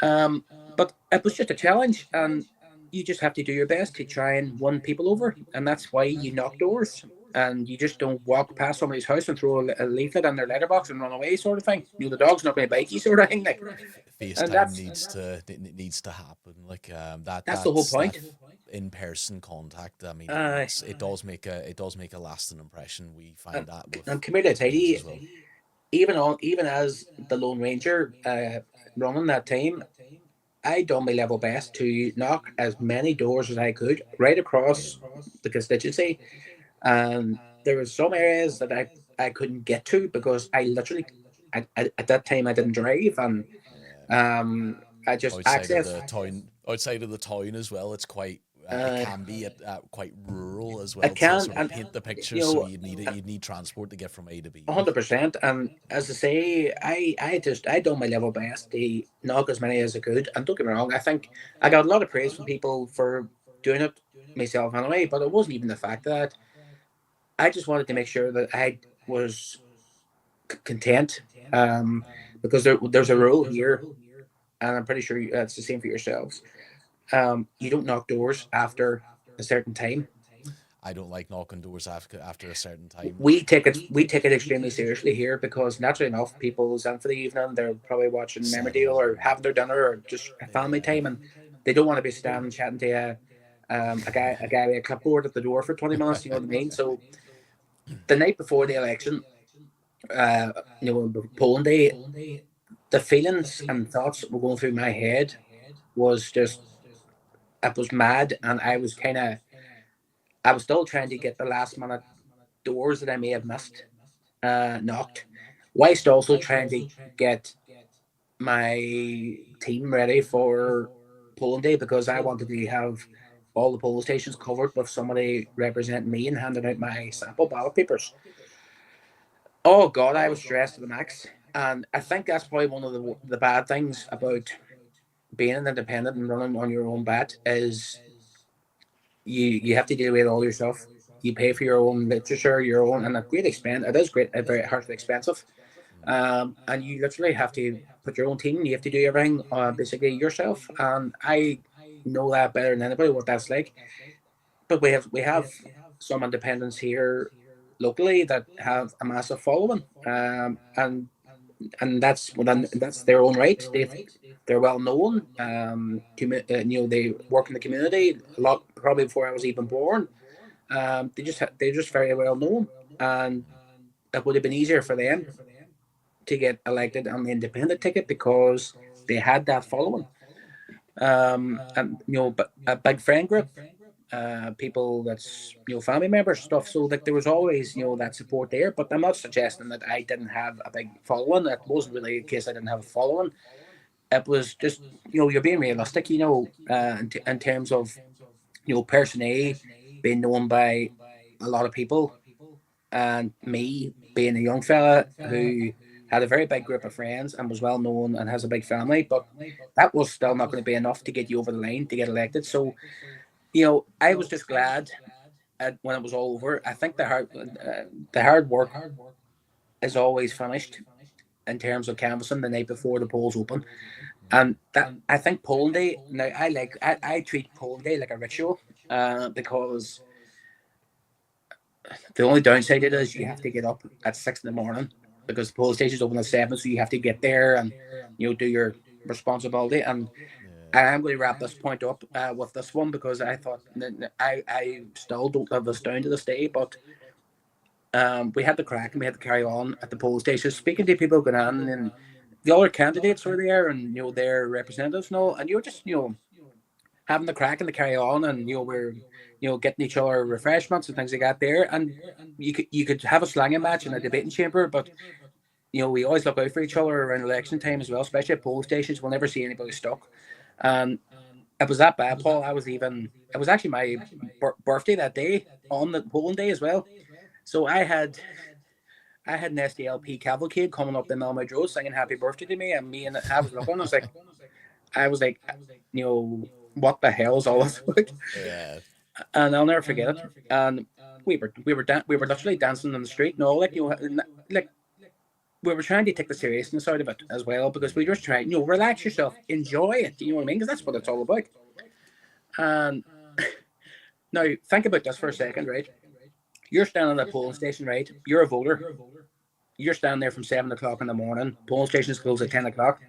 But it was just a challenge, and you just have to do your best to try and win people over, and that's why you knock doors. and you just don't walk past somebody's house and throw a leaflet in their letterbox and run away, sort of thing. The dog's not going to bite you, sort of thing. Like, and FaceTime needs to happen. Like that's the whole that point. in person contact. I mean, Uh, it does make a lasting impression. We find and, that with and come here to tell games you, as well. even as the Lone Ranger running that team, I done my level best to knock as many doors as I could right across the constituency. And there were some areas that I couldn't get to because I literally, at that time, I didn't drive, and I just access. Outside of the town as well, it's quite. It Uh, can be quite rural as I well to can, sort of and paint the picture. you So know, you'd need transport to get from A to B. Like 100%. And as I say, I done my level best to knock as many as I could. And don't get me wrong, I think I got a lot of praise from people for doing it myself anyway. But it wasn't even the fact that I just wanted to make sure that I was content. Um, because there's a rule here, and I'm pretty sure it's the same for yourselves. You don't knock doors after a certain time. I don't like knocking doors after a certain time. We take it extremely seriously here because naturally enough, people's in for the evening. They're probably watching Emmerdale Settled. or having their dinner or just family Yeah. time, and they don't want to be standing chatting to a guy with a clipboard at the door for 20 minutes. You know what I mean? So the night before the election, uh, polling day, the feelings and thoughts that were going through my head was just it was mad, and I was still trying to get the last minute doors that I may have missed knocked, whilst also trying to get my team ready for polling day because I wanted to have all the polling stations covered with somebody representing me and handing out my sample ballot papers. Oh God, I was stressed to the max, and I think that's probably one of the bad things about being an independent and running on your own bat is you have to deal with it all yourself. You pay for your own literature, your own, and a great expense. It is great, very hardly expensive. And you literally have to put your own team. You have to do everything basically yourself. And I know that better than anybody what that's like. But we have some independents here locally that have a massive following, and that's their own right. They're well known. They work in the community a lot, probably before I was even born. They're just very well known, and it would have been easier for them to get elected on the independent ticket because they had that following. And but a big friend group, people that's family members stuff. So like there was always that support there. But I'm not suggesting that I didn't have a big following. It wasn't really a case I didn't have a following. It was just you're being realistic. In terms of person A being known by a lot of people and me being a young fella who had a very big group of friends and was well known and has a big family, but that was still not going to be enough to get you over the line to get elected. So, I was just glad when it was all over. I think the hard work is always finished in terms of canvassing the night before the polls open. And that I think polling day now I treat polling day like a ritual because the only downside it is you have to get up at 6 in the morning because the polling station's open at 7, so you have to get there and do your responsibility. And Yeah. I'm going to wrap this point up with this one because I thought I still don't have this down to this day, but we had the crack and we had to carry on at the polling station, speaking to people going on, and the other candidates were there, and their representatives and all, and you're just having the crack and the carry on, and we're getting each other refreshments and things like that there, and you could have a slanging match in a debating chamber, but we always look out for each other around election time as well, especially at polling stations. We'll never see anybody stuck. And it was that bad, Paul. It was actually my birthday that day on the polling day as well. So I had an SDLP cavalcade coming up the Melmide Road singing "Happy Birthday" to me, and I was looking. I was like, what the hell is all this about? Yeah. And I'll never forget it. And we were literally dancing in the street and all, like we were trying to take the seriousness out of it as well because we were just trying, relax yourself, enjoy it. You know what I mean? Because that's what it's all about. And now think about this for a second, right? You're standing at a polling station, right? You're a voter. You're standing there from 7 o'clock in the morning. Polling stations close at 10 o'clock.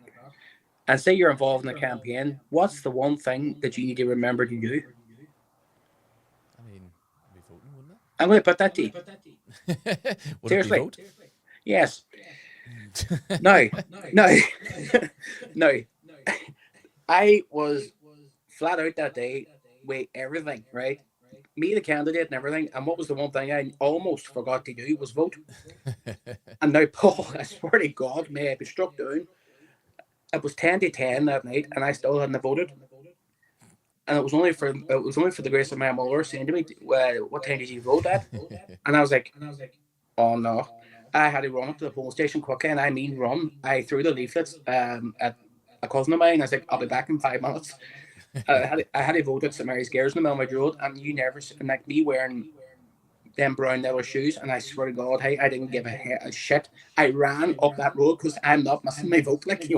And say you're involved in a campaign. What's the one thing that you need to remember to do? I mean, it'd be voting, wouldn't I'm going to put that to you. it? Would it be Seriously. vote? Yes. No. No. No. I was flat out that day with everything, right? Me, the candidate, and everything. And what was the one thing I almost forgot to do was vote. And now, Paul, I swear to God, may I be struck down. It was 10 to 10 that night, and I still hadn't voted. And it was only for the grace of my mother saying to me, "What time did you vote at?" And I was like, "Oh no!" I had to run up to the polling station quickly, and I mean run. I threw the leaflets at a cousin of mine. I was like, "I'll be back in 5 minutes." I had to vote at St Mary's Girls in the Melwood Road, and you never and like me wearing them brown leather shoes, and I swear to God, hey, I didn't give a shit. I ran up that road because I'm not missing my vote, like,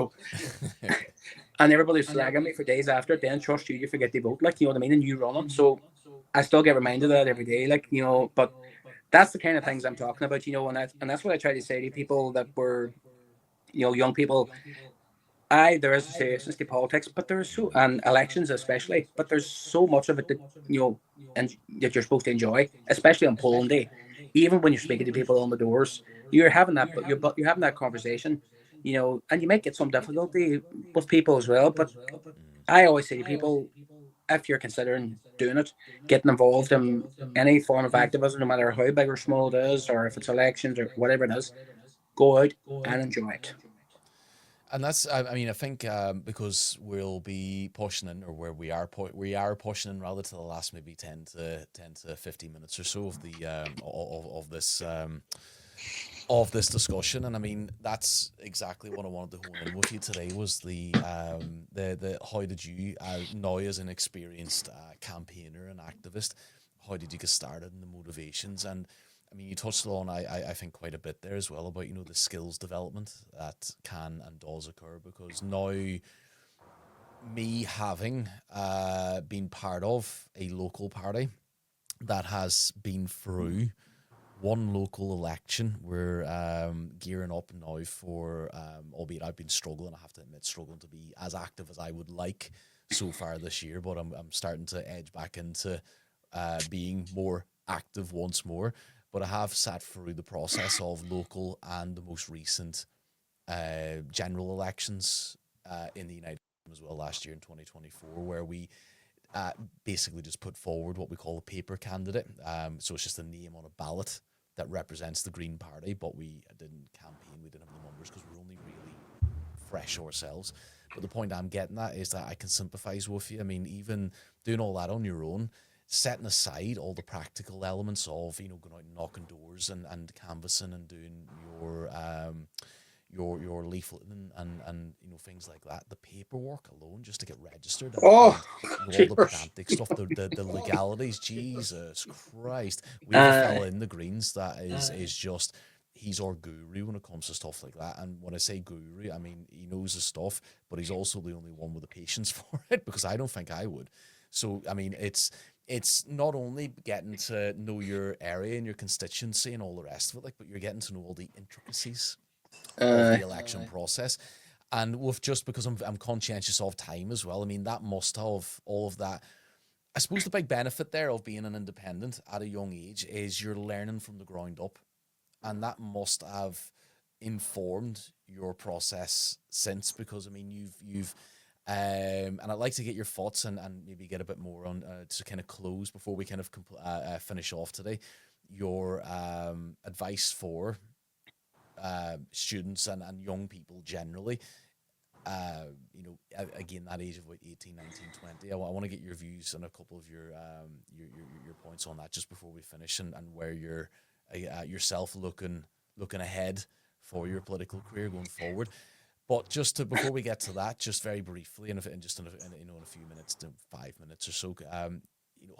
and everybody's slagging me for days after it. Then trust you, you forget to vote, like, you know what I mean, and you run them. So I still get reminded of that every day, like, but that's the kind of things I'm talking about, and that's what I try to say to people that were, young people. There is a seriousness to politics, but there's and elections especially, but there's so much of it that and that you're supposed to enjoy, especially on polling day. Even when you're speaking to people on the doors, you're having that conversation, and you might get some difficulty with people as well. But I always say to people, if you're considering doing it, getting involved in any form of activism, no matter how big or small it is, or if it's elections or whatever it is, go out and enjoy it. And that's, I mean, I think because we'll be pushing in, or where we are pushing in rather to the last maybe 10 to 15 minutes or so of the of this discussion. And I mean, that's exactly what I wanted to hone in with you today was the how did you now as an experienced campaigner and activist, how did you get started and the motivations? And I mean, you touched on, I think, quite a bit there as well about, the skills development that can and does occur, because now me having been part of a local party that has been through one local election, we're gearing up now for, albeit I've been struggling, I have to admit, struggling to be as active as I would like so far this year, but I'm starting to edge back into being more active once more. But I have sat through the process of local and the most recent general elections in the United Kingdom as well last year in 2024, where we basically just put forward what we call a paper candidate. So it's just a name on a ballot that represents the Green Party, but we didn't campaign, we didn't have the numbers because we're only really fresh ourselves. But the point I'm getting at is that I can sympathise with you. I mean, even doing all that on your own, setting aside all the practical elements of, going out and knocking doors and canvassing and doing your leafleting and things like that, the paperwork alone just to get registered Oh, and all the cheapers. pedantic stuff, the legalities, Jesus Christ. We have a fella in the Greens that is just, he's our guru when it comes to stuff like that. And when I say guru, I mean he knows his stuff, but he's also the only one with the patience for it, because I don't think I would. So I mean, it's not only getting to know your area and your constituency and all the rest of it, like, but you're getting to know all the intricacies of Uh, the election process. And with, just because I'm conscientious of time as well, I mean, that must have all of that. I suppose the big benefit there of being an independent at a young age is you're learning from the ground up, and that must have informed your process since, because I mean, you've and I'd like to get your thoughts and maybe get a bit more on to kind of close before we kind of finish off today, your advice for students and young people generally, again, that age of about 18, 19, 20. I want to get your views on a couple of your points on that just before we finish, and where you're yourself looking ahead for your political career going forward. But just before we get to that, just very briefly, and just in a few minutes, to 5 minutes or so,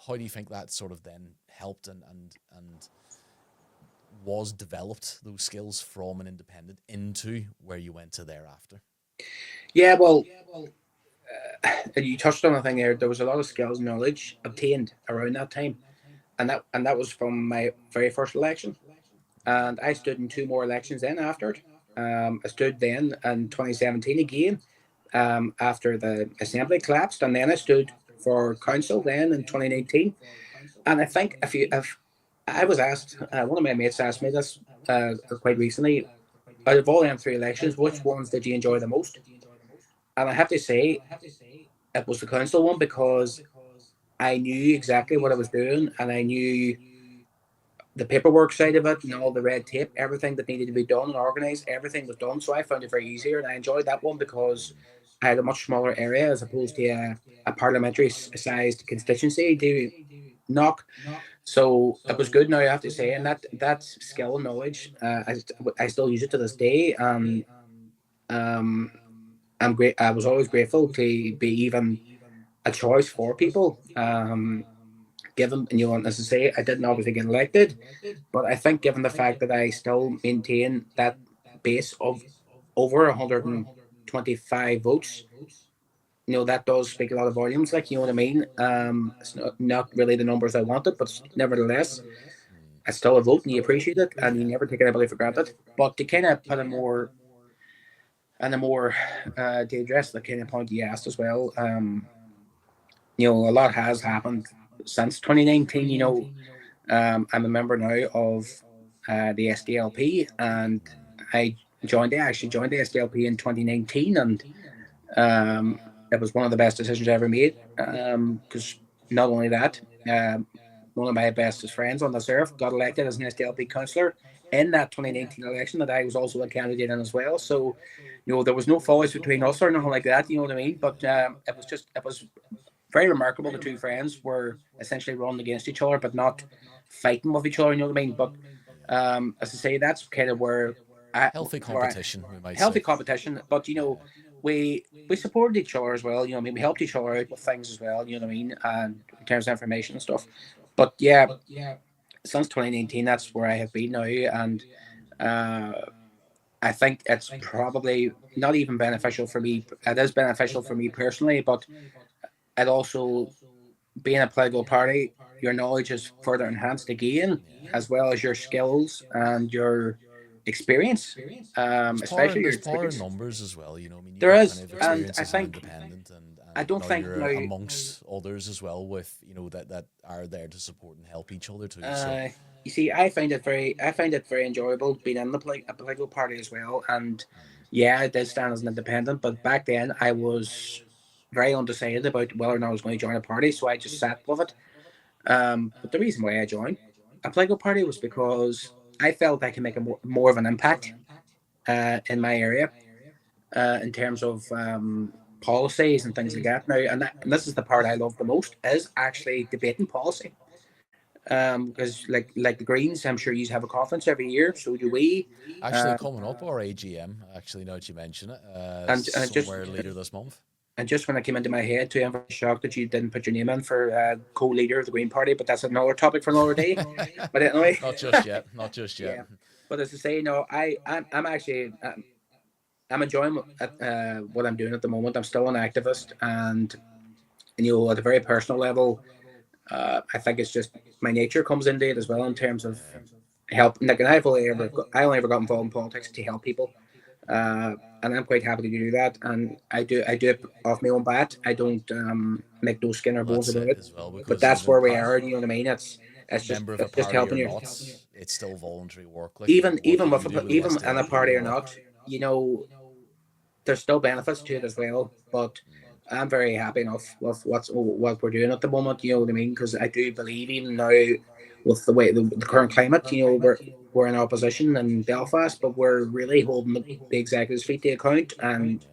how do you think that sort of then helped and was developed, those skills from an independent into where you went to thereafter? yeah, well, and you touched on a thing there. There was a lot of skills and knowledge obtained around that time. and that was from my very first election. And I stood in two more elections then after it. I stood then in 2017 again, after the assembly collapsed, and then I stood for council then in 2019. And I think if I was asked, one of my mates asked me this quite recently, out of all them three elections, which ones did you enjoy the most? And I have to say it was the council one, because I knew exactly what I was doing, and I knew the paperwork side of it and all the red tape, everything that needed to be done and organised, everything was done. So I found it very easier, and I enjoyed that one because I had a much smaller area as opposed to a parliamentary sized constituency to knock. So it was good now, I have to say, and that skill and knowledge, I still use it to this day. Um, I'm great. I was always grateful to be even a choice for people. Given, and as I say, I didn't obviously get elected, but I think given the fact that I still maintain that base of over 125 votes, that does speak a lot of volumes. Like, you know what I mean? It's not really the numbers I wanted, but nevertheless, it's still a vote, and you appreciate it, and you never take anybody for granted. But to kind of put a more to address the kind of point you asked as well, a lot has happened since 2019. I'm a member now of the SDLP, and I actually joined the SDLP in 2019, and it was one of the best decisions I ever made. Because not only that, um, one of my bestest friends on this earth got elected as an SDLP councillor in that 2019 election that I was also a candidate in as well. So, there was no fallout between us or nothing like that. You know what I mean? But it was very remarkable. The two friends were essentially running against each other, but not fighting with each other. You know what I mean? But as I say, that's kind of Healthy where competition, we might healthy say. competition. But we supported each other as well. I mean, we helped each other out with things as well. You know what I mean? And in terms of information and stuff. But yeah, since 2019, that's where I have been now, and uh, I think it's probably not even beneficial for me. It is beneficial for me personally, but it also, being a political party, your knowledge is further enhanced again, as well as your skills and your experience, especially your There's power in experience. numbers as well. I mean, you've There got plenty is, of and experience I as an think independent, I and don't now think you're now. amongst others as well, with that are there to support and help each other too. So Uh, you see, I find it very enjoyable being in a political party as well. And yeah, I did stand as an independent, but back then I was very undecided about whether or not I was going to join a party, so I just sat with it. But the reason why I joined a political party was because I felt I can make more of an impact in my area, in terms of policies and things like that. Now, and this is the part I love the most, is actually debating policy. Because like the Greens, I'm sure you have a conference every year. So do we. actually, Uh, coming up our AGM, actually, now that you mention it, and just somewhere later this month. and just when it came into my head too, I'm very shocked that you didn't put your name in for co-leader of the Green Party. But that's another topic for another day. But anyway, Not just yet. Not just yet. yeah. But as I say, no, I'm actually I'm enjoying what I'm doing at the moment. I'm still an activist, and at a very personal level, I think it's just my nature comes into it as well, in terms of help. Like, and I only ever got involved in politics to help people, and I'm quite happy to do that. And I do it off my own bat. I don't make no skin or Well, bones that's about it it. as well, But because that's even where we are. You know what I mean? It's just member of a it's just party helping or you. not, it's still voluntary work. Like Even what even you with do with the even in a SDLP, party or not, there's still benefits to it as well. But I'm very happy enough with what we're doing at the moment. You know what I mean? Because I do believe, even now, with the way the current climate, we're in opposition in Belfast, but we're really holding the executives' feet to account and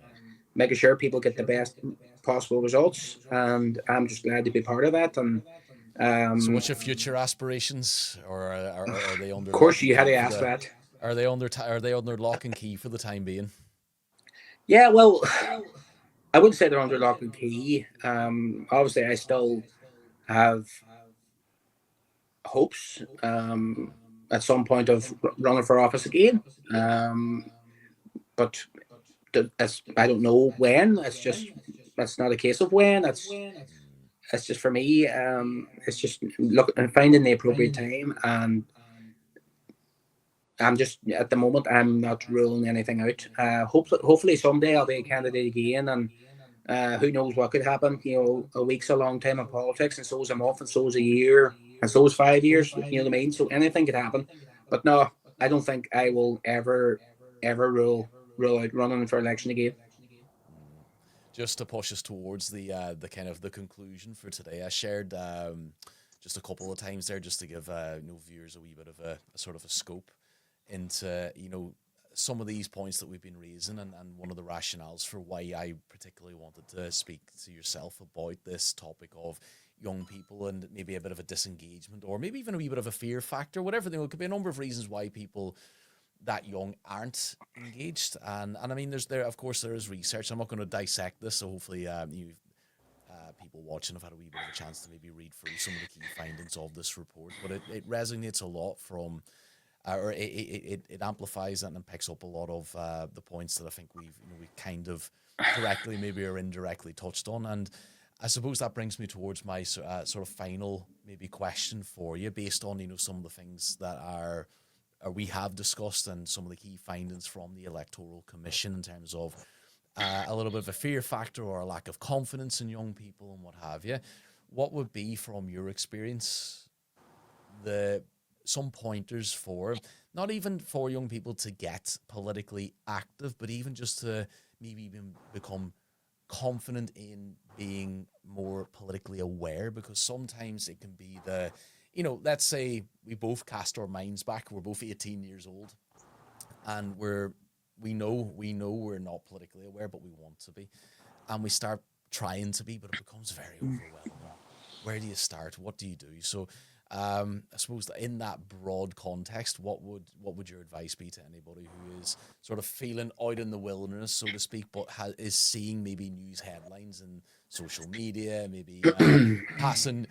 making sure people get the best possible results. And I'm just glad to be part of that. And So, um, what's your future aspirations, or are they of under lock course, and you had key to for ask the? that. Are they under lock and key for the time being? Yeah, well, I wouldn't say they're under lock and key. Obviously, I still have hopes, at some point, of running for office again. But I don't know when. It's not a case of when. it's just for me. It's just look and finding the appropriate time, and I'm just at the moment I'm not ruling anything out. Hopefully someday I'll be a candidate again, and who knows what could happen. You know, a week's a long time in politics, and so is a month, and so is a year, and so is 5 years. You know what I mean? So anything could happen. But no, I don't think I will ever rule out running for election again. Just to push us towards the kind of the conclusion for today, I shared just a couple of times there, just to give viewers a wee bit of a sort of a scope into some of these points that we've been raising, and one of the rationales for why I particularly wanted to speak to yourself about this topic of young people and maybe a bit of a disengagement, or maybe even a wee bit of a fear factor, whatever. It could be a number of reasons why people that young aren't engaged, and I mean, there of course there is research. I'm not going to dissect this, so hopefully you people watching have had a wee bit of a chance to maybe read through some of the key findings of this report, but it resonates a lot from or it amplifies and picks up a lot of the points that I think we kind of directly maybe or indirectly touched on. And I suppose that brings me towards my sort of final maybe question for you, based on some of the things that are we have discussed, and some of the key findings from the Electoral Commission in terms of a little bit of a fear factor or a lack of confidence in young people and what have you. What would be, from your experience, the some pointers for not even for young people to get politically active, but even just to maybe even become confident in being more politically aware? Because sometimes it can be let's say we both cast our minds back, we're both 18 years old, and we know we're not politically aware, but we want to be, and we start trying to be, but it becomes very overwhelming. Where do you start? What do you do? So I suppose that in that broad context, what would your advice be to anybody who is sort of feeling out in the wilderness, so to speak, but is seeing maybe news headlines and social media, maybe passing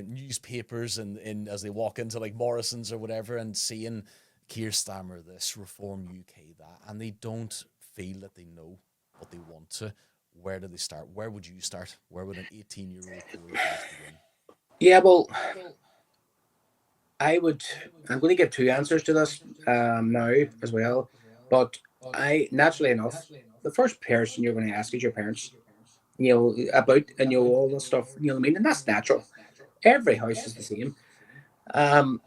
newspapers and as they walk into like Morrison's or whatever, and seeing Keir Starmer this, Reform UK that, and they don't feel that they know what they want to? Where do they start? Where would you start? Where would an 18-year-old Corey first begin? Yeah, well, I would. I'm going to give two answers to this now as well, but I naturally enough, the first person you're going to ask is your parents. You know about and all this stuff. You know what I mean, and that's natural. Every house is the same. Um,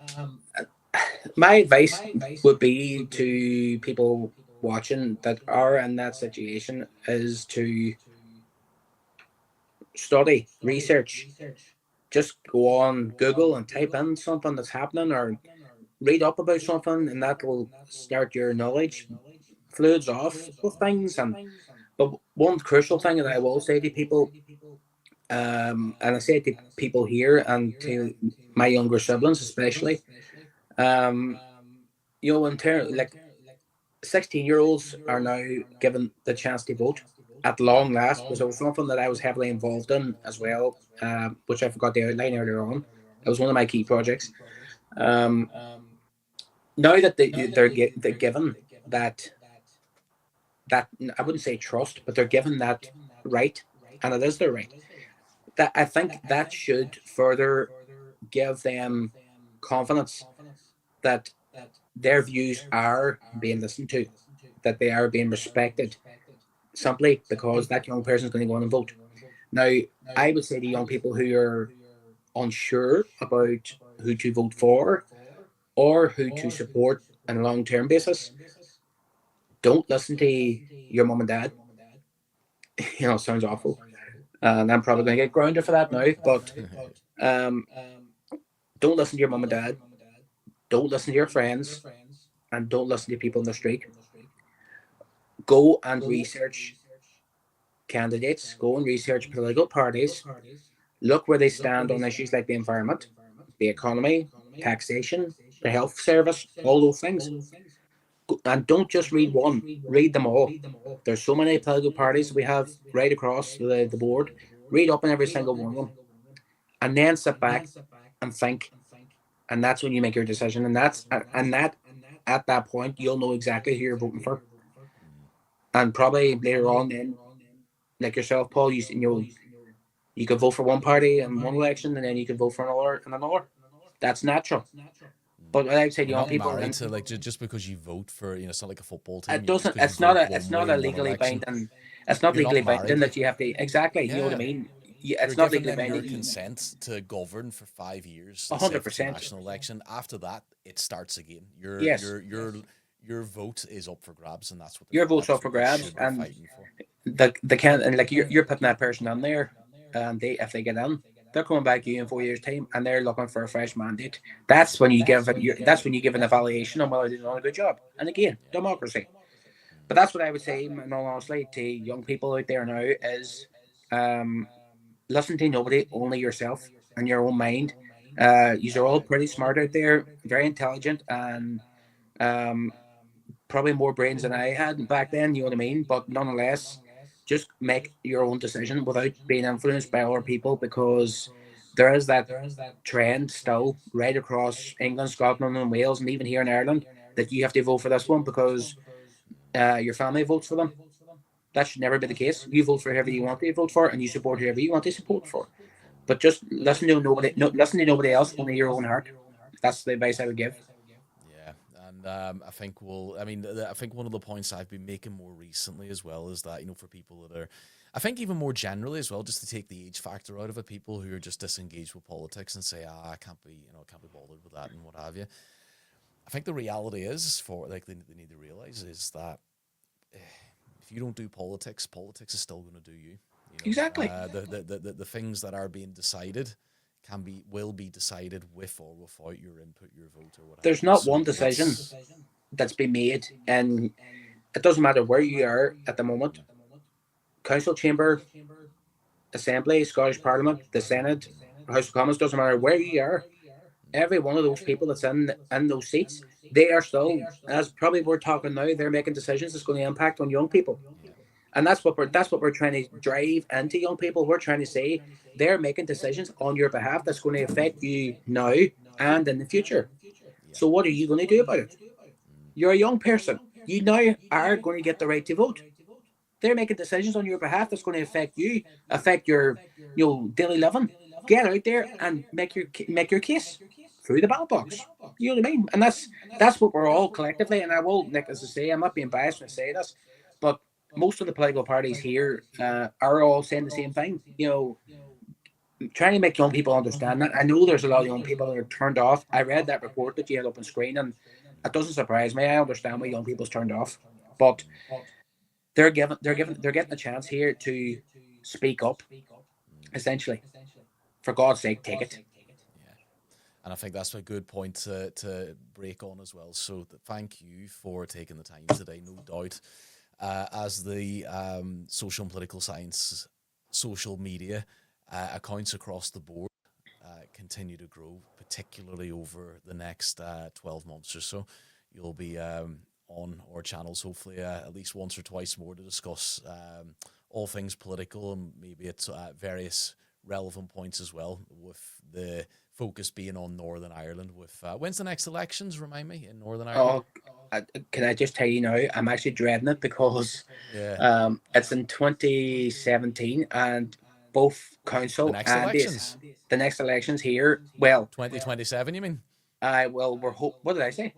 my advice would be to people watching that are in that situation is to study, research. Just go on Google and type in something that's happening, or read up about something, and that will start your knowledge fluids off with things. And but one crucial thing that I will say to people, and I say to people here and to my younger siblings especially, um, in turn, like 16-year-olds are now given the chance to vote at long last, which was something that I was heavily involved in as well, which I forgot to outline earlier on. It was one of my key projects. Um, Now that they're given that that I wouldn't say trust, but they're given that right, and it is their right. That I think that should further give them confidence that their views are being listened to, that they are being respected, simply because that young person is going to go on and vote. Now, I would say to young people who are unsure about who to vote for or who to support on a long term basis, don't listen to your mum and dad. It sounds awful. And I'm probably going to get grounded for that now, but um, don't listen to your mum and dad. Don't listen to your friends. And don't listen to people in the street. Go and research candidates. Go and research political parties. Look where they stand on issues like the environment, the economy, taxation, the health service, all those things. And don't just read one, read them all. There's so many political parties we have right across the board. Read up on every single one of them, and then sit back and think, and that's when you make your decision. And that at that point you'll know exactly who you're voting for, and probably later on, then like yourself, Paul, you know You could vote for one party in one election, and then you could vote for another in another. That's natural. But what I would say to You're young not people, married and to like just because you vote for, you know, it's not like a football team. it You just doesn't. because you vote one It's way not a in one legally election, binding. It's not you're not legally binding married. that you have to exactly. You know what I Yeah, mean? you're It's not giving legally them your binding. consent to govern for 5 years. A Say hundred if it's a percent. national election, after that it starts again. Yes, Your vote is up for grabs, and that's what your vote's up that's for what they grabs, should be and fighting for. the can and like you're putting that person on there, and they if they get in, they're coming back to you in 4 years' time, and they're looking for a fresh mandate. That's when you give it. That's when you give an evaluation on whether they've done a good job. And again, Yeah. democracy. But that's what I would say, in all honesty, to young people out there now is, um, listen to nobody, only yourself and your own mind. You're all pretty smart out there, very intelligent, and um, probably more brains than I had back then. You know what I mean? But nonetheless, just make your own decision without being influenced by other people, because there is that trend still right across England, Scotland, and Wales, and even here in Ireland, that you have to vote for this one because your family votes for them. That should never be the case. You vote for whoever you want to vote for, and you support whoever you want to support for. But just listen to nobody. No, listen to nobody else. Only your own heart. That's the advice I would give. Yeah, and I think I mean, I think one of the points I've been making more recently as well is that, you know, for people that are, I think even more generally as well, just to take the age factor out of it, people who are just disengaged with politics and say, I can't be, you know, I can't be bothered with that and what have you. I think the reality is for like they need to realize is that if you don't do politics, politics is still going to do you. You know, Exactly. the things that are being decided will be decided with or without your input, your vote, or what have There's you. not one So decision that's been made, and it doesn't matter where you are at the moment. Council chamber, assembly, Scottish Parliament, the Senate, House of Commons, doesn't matter where you are. Every one of those people that's in those seats, they are still, as probably we're talking now, they're making decisions that's going to impact on young people. yeah, And that's what we're trying to drive into young people. We're trying to say they're making decisions on your behalf that's going to affect you now and in the future. yeah, So what are you going to do about it? You're a young person. You now are going to get the right to vote. They're making decisions on your behalf that's going to affect you, affect your daily living. Get out there and make your case through the ballot box. You know what I mean? And that's what we're all collectively. And I will, Nick, as I say, I'm not being biased when I say this, but most of the political parties here are all saying the same thing. Trying to make young people understand that. I know there's a lot of young people that are turned off. I read that report that you had up on screen, and it doesn't surprise me. I understand why young people's turned off, but they're getting a chance here to speak up. Essentially, for God's sake, take it. yeah. And I think that's a good point to break on as well. So thank you for taking the time today, no doubt. As the social and political science, social media accounts across the board continue to grow, particularly over the next 12 months or so, you'll be on our channels hopefully at least once or twice more to discuss all things political and maybe at various relevant points as well, with the focus being on Northern Ireland. With when's the next elections? Remind me, in Northern Ireland. Oh, can I just tell you now? I'm actually dreading it because Yeah, it's in 2017, and both the council next and elections, the next elections here. Well, 2027. You mean I well, what did I say?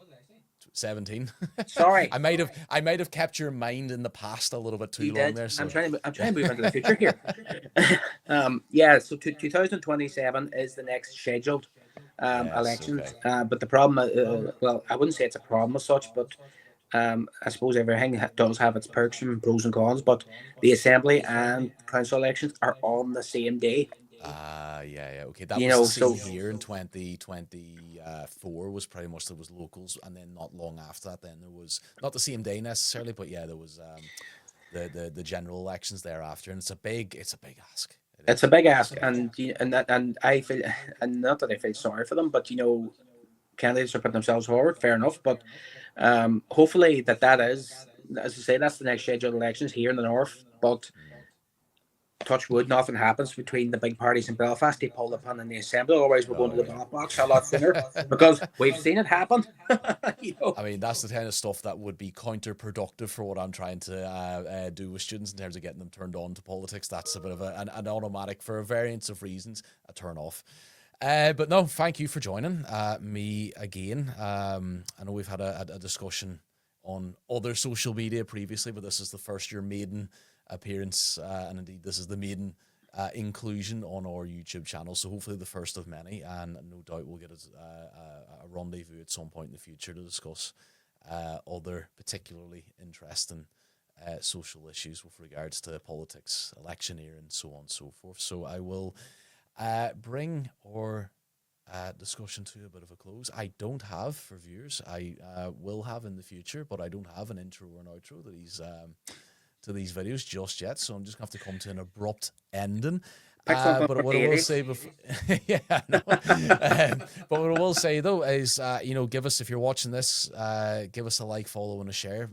17? Sorry, I might have kept your mind in the past a little bit too you long did. there. So I'm trying to move into the future here. Yeah. So 2027 is the next scheduled yes, okay. elections. But the problem, well, I wouldn't say it's a problem as such, but I suppose everything does have its perks and pros and cons. But the assembly and council elections are on the same day. Yeah, yeah, okay. That You was the know, same so here in 2024. Was pretty much there was locals, and then not long after that, then there was not the same day necessarily, but yeah, there was the general elections thereafter, and it's a big ask. It it's is. a big It's ask, big. and I feel, and not that I feel sorry for them, but candidates are putting themselves forward. Fair enough, but hopefully that is, as I say, that's the next scheduled elections here in the north. But touch wood, nothing happens between the big parties in Belfast. They pull the pin in the assembly. Otherwise, we're going to the ballot box a lot sooner because we've seen it happen. You know? I mean, that's the kind of stuff that would be counterproductive for what I'm trying to do with students in terms of getting them turned on to politics. That's a bit of an automatic, for a variance of reasons, a turn off. But no, thank you for joining me again. I know we've had a discussion on other social media previously, but this is the first your maiden appearance, and indeed this is the maiden inclusion on our YouTube channel, so hopefully the first of many, and no doubt we'll get a rendezvous at some point in the future to discuss other particularly interesting social issues with regards to politics, electioneering, and so on and so forth. So I will bring our discussion to a bit of a close. I don't have, for viewers, I will have in the future, but I don't have an intro or an outro to these videos just yet, so I'm just going to have to come to an abrupt ending. But what I will say before, yeah, no. But what I will say though is, give us, if you're watching this, give us a like, follow, and a share.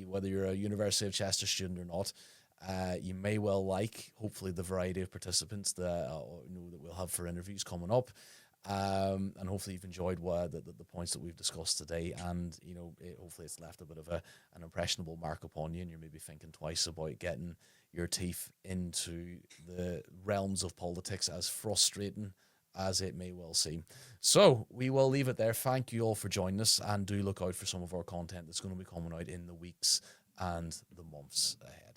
Whether you're a University of Chester student or not, you may well like, hopefully, the variety of participants that we'll have for interviews coming up. And hopefully you've enjoyed the points that we've discussed today, and hopefully it's left a bit of an impressionable mark upon you, and you're maybe thinking twice about getting your teeth into the realms of politics, as frustrating as it may well seem. So we will leave it there. Thank you all for joining us, and do look out for some of our content that's going to be coming out in the weeks and the months ahead.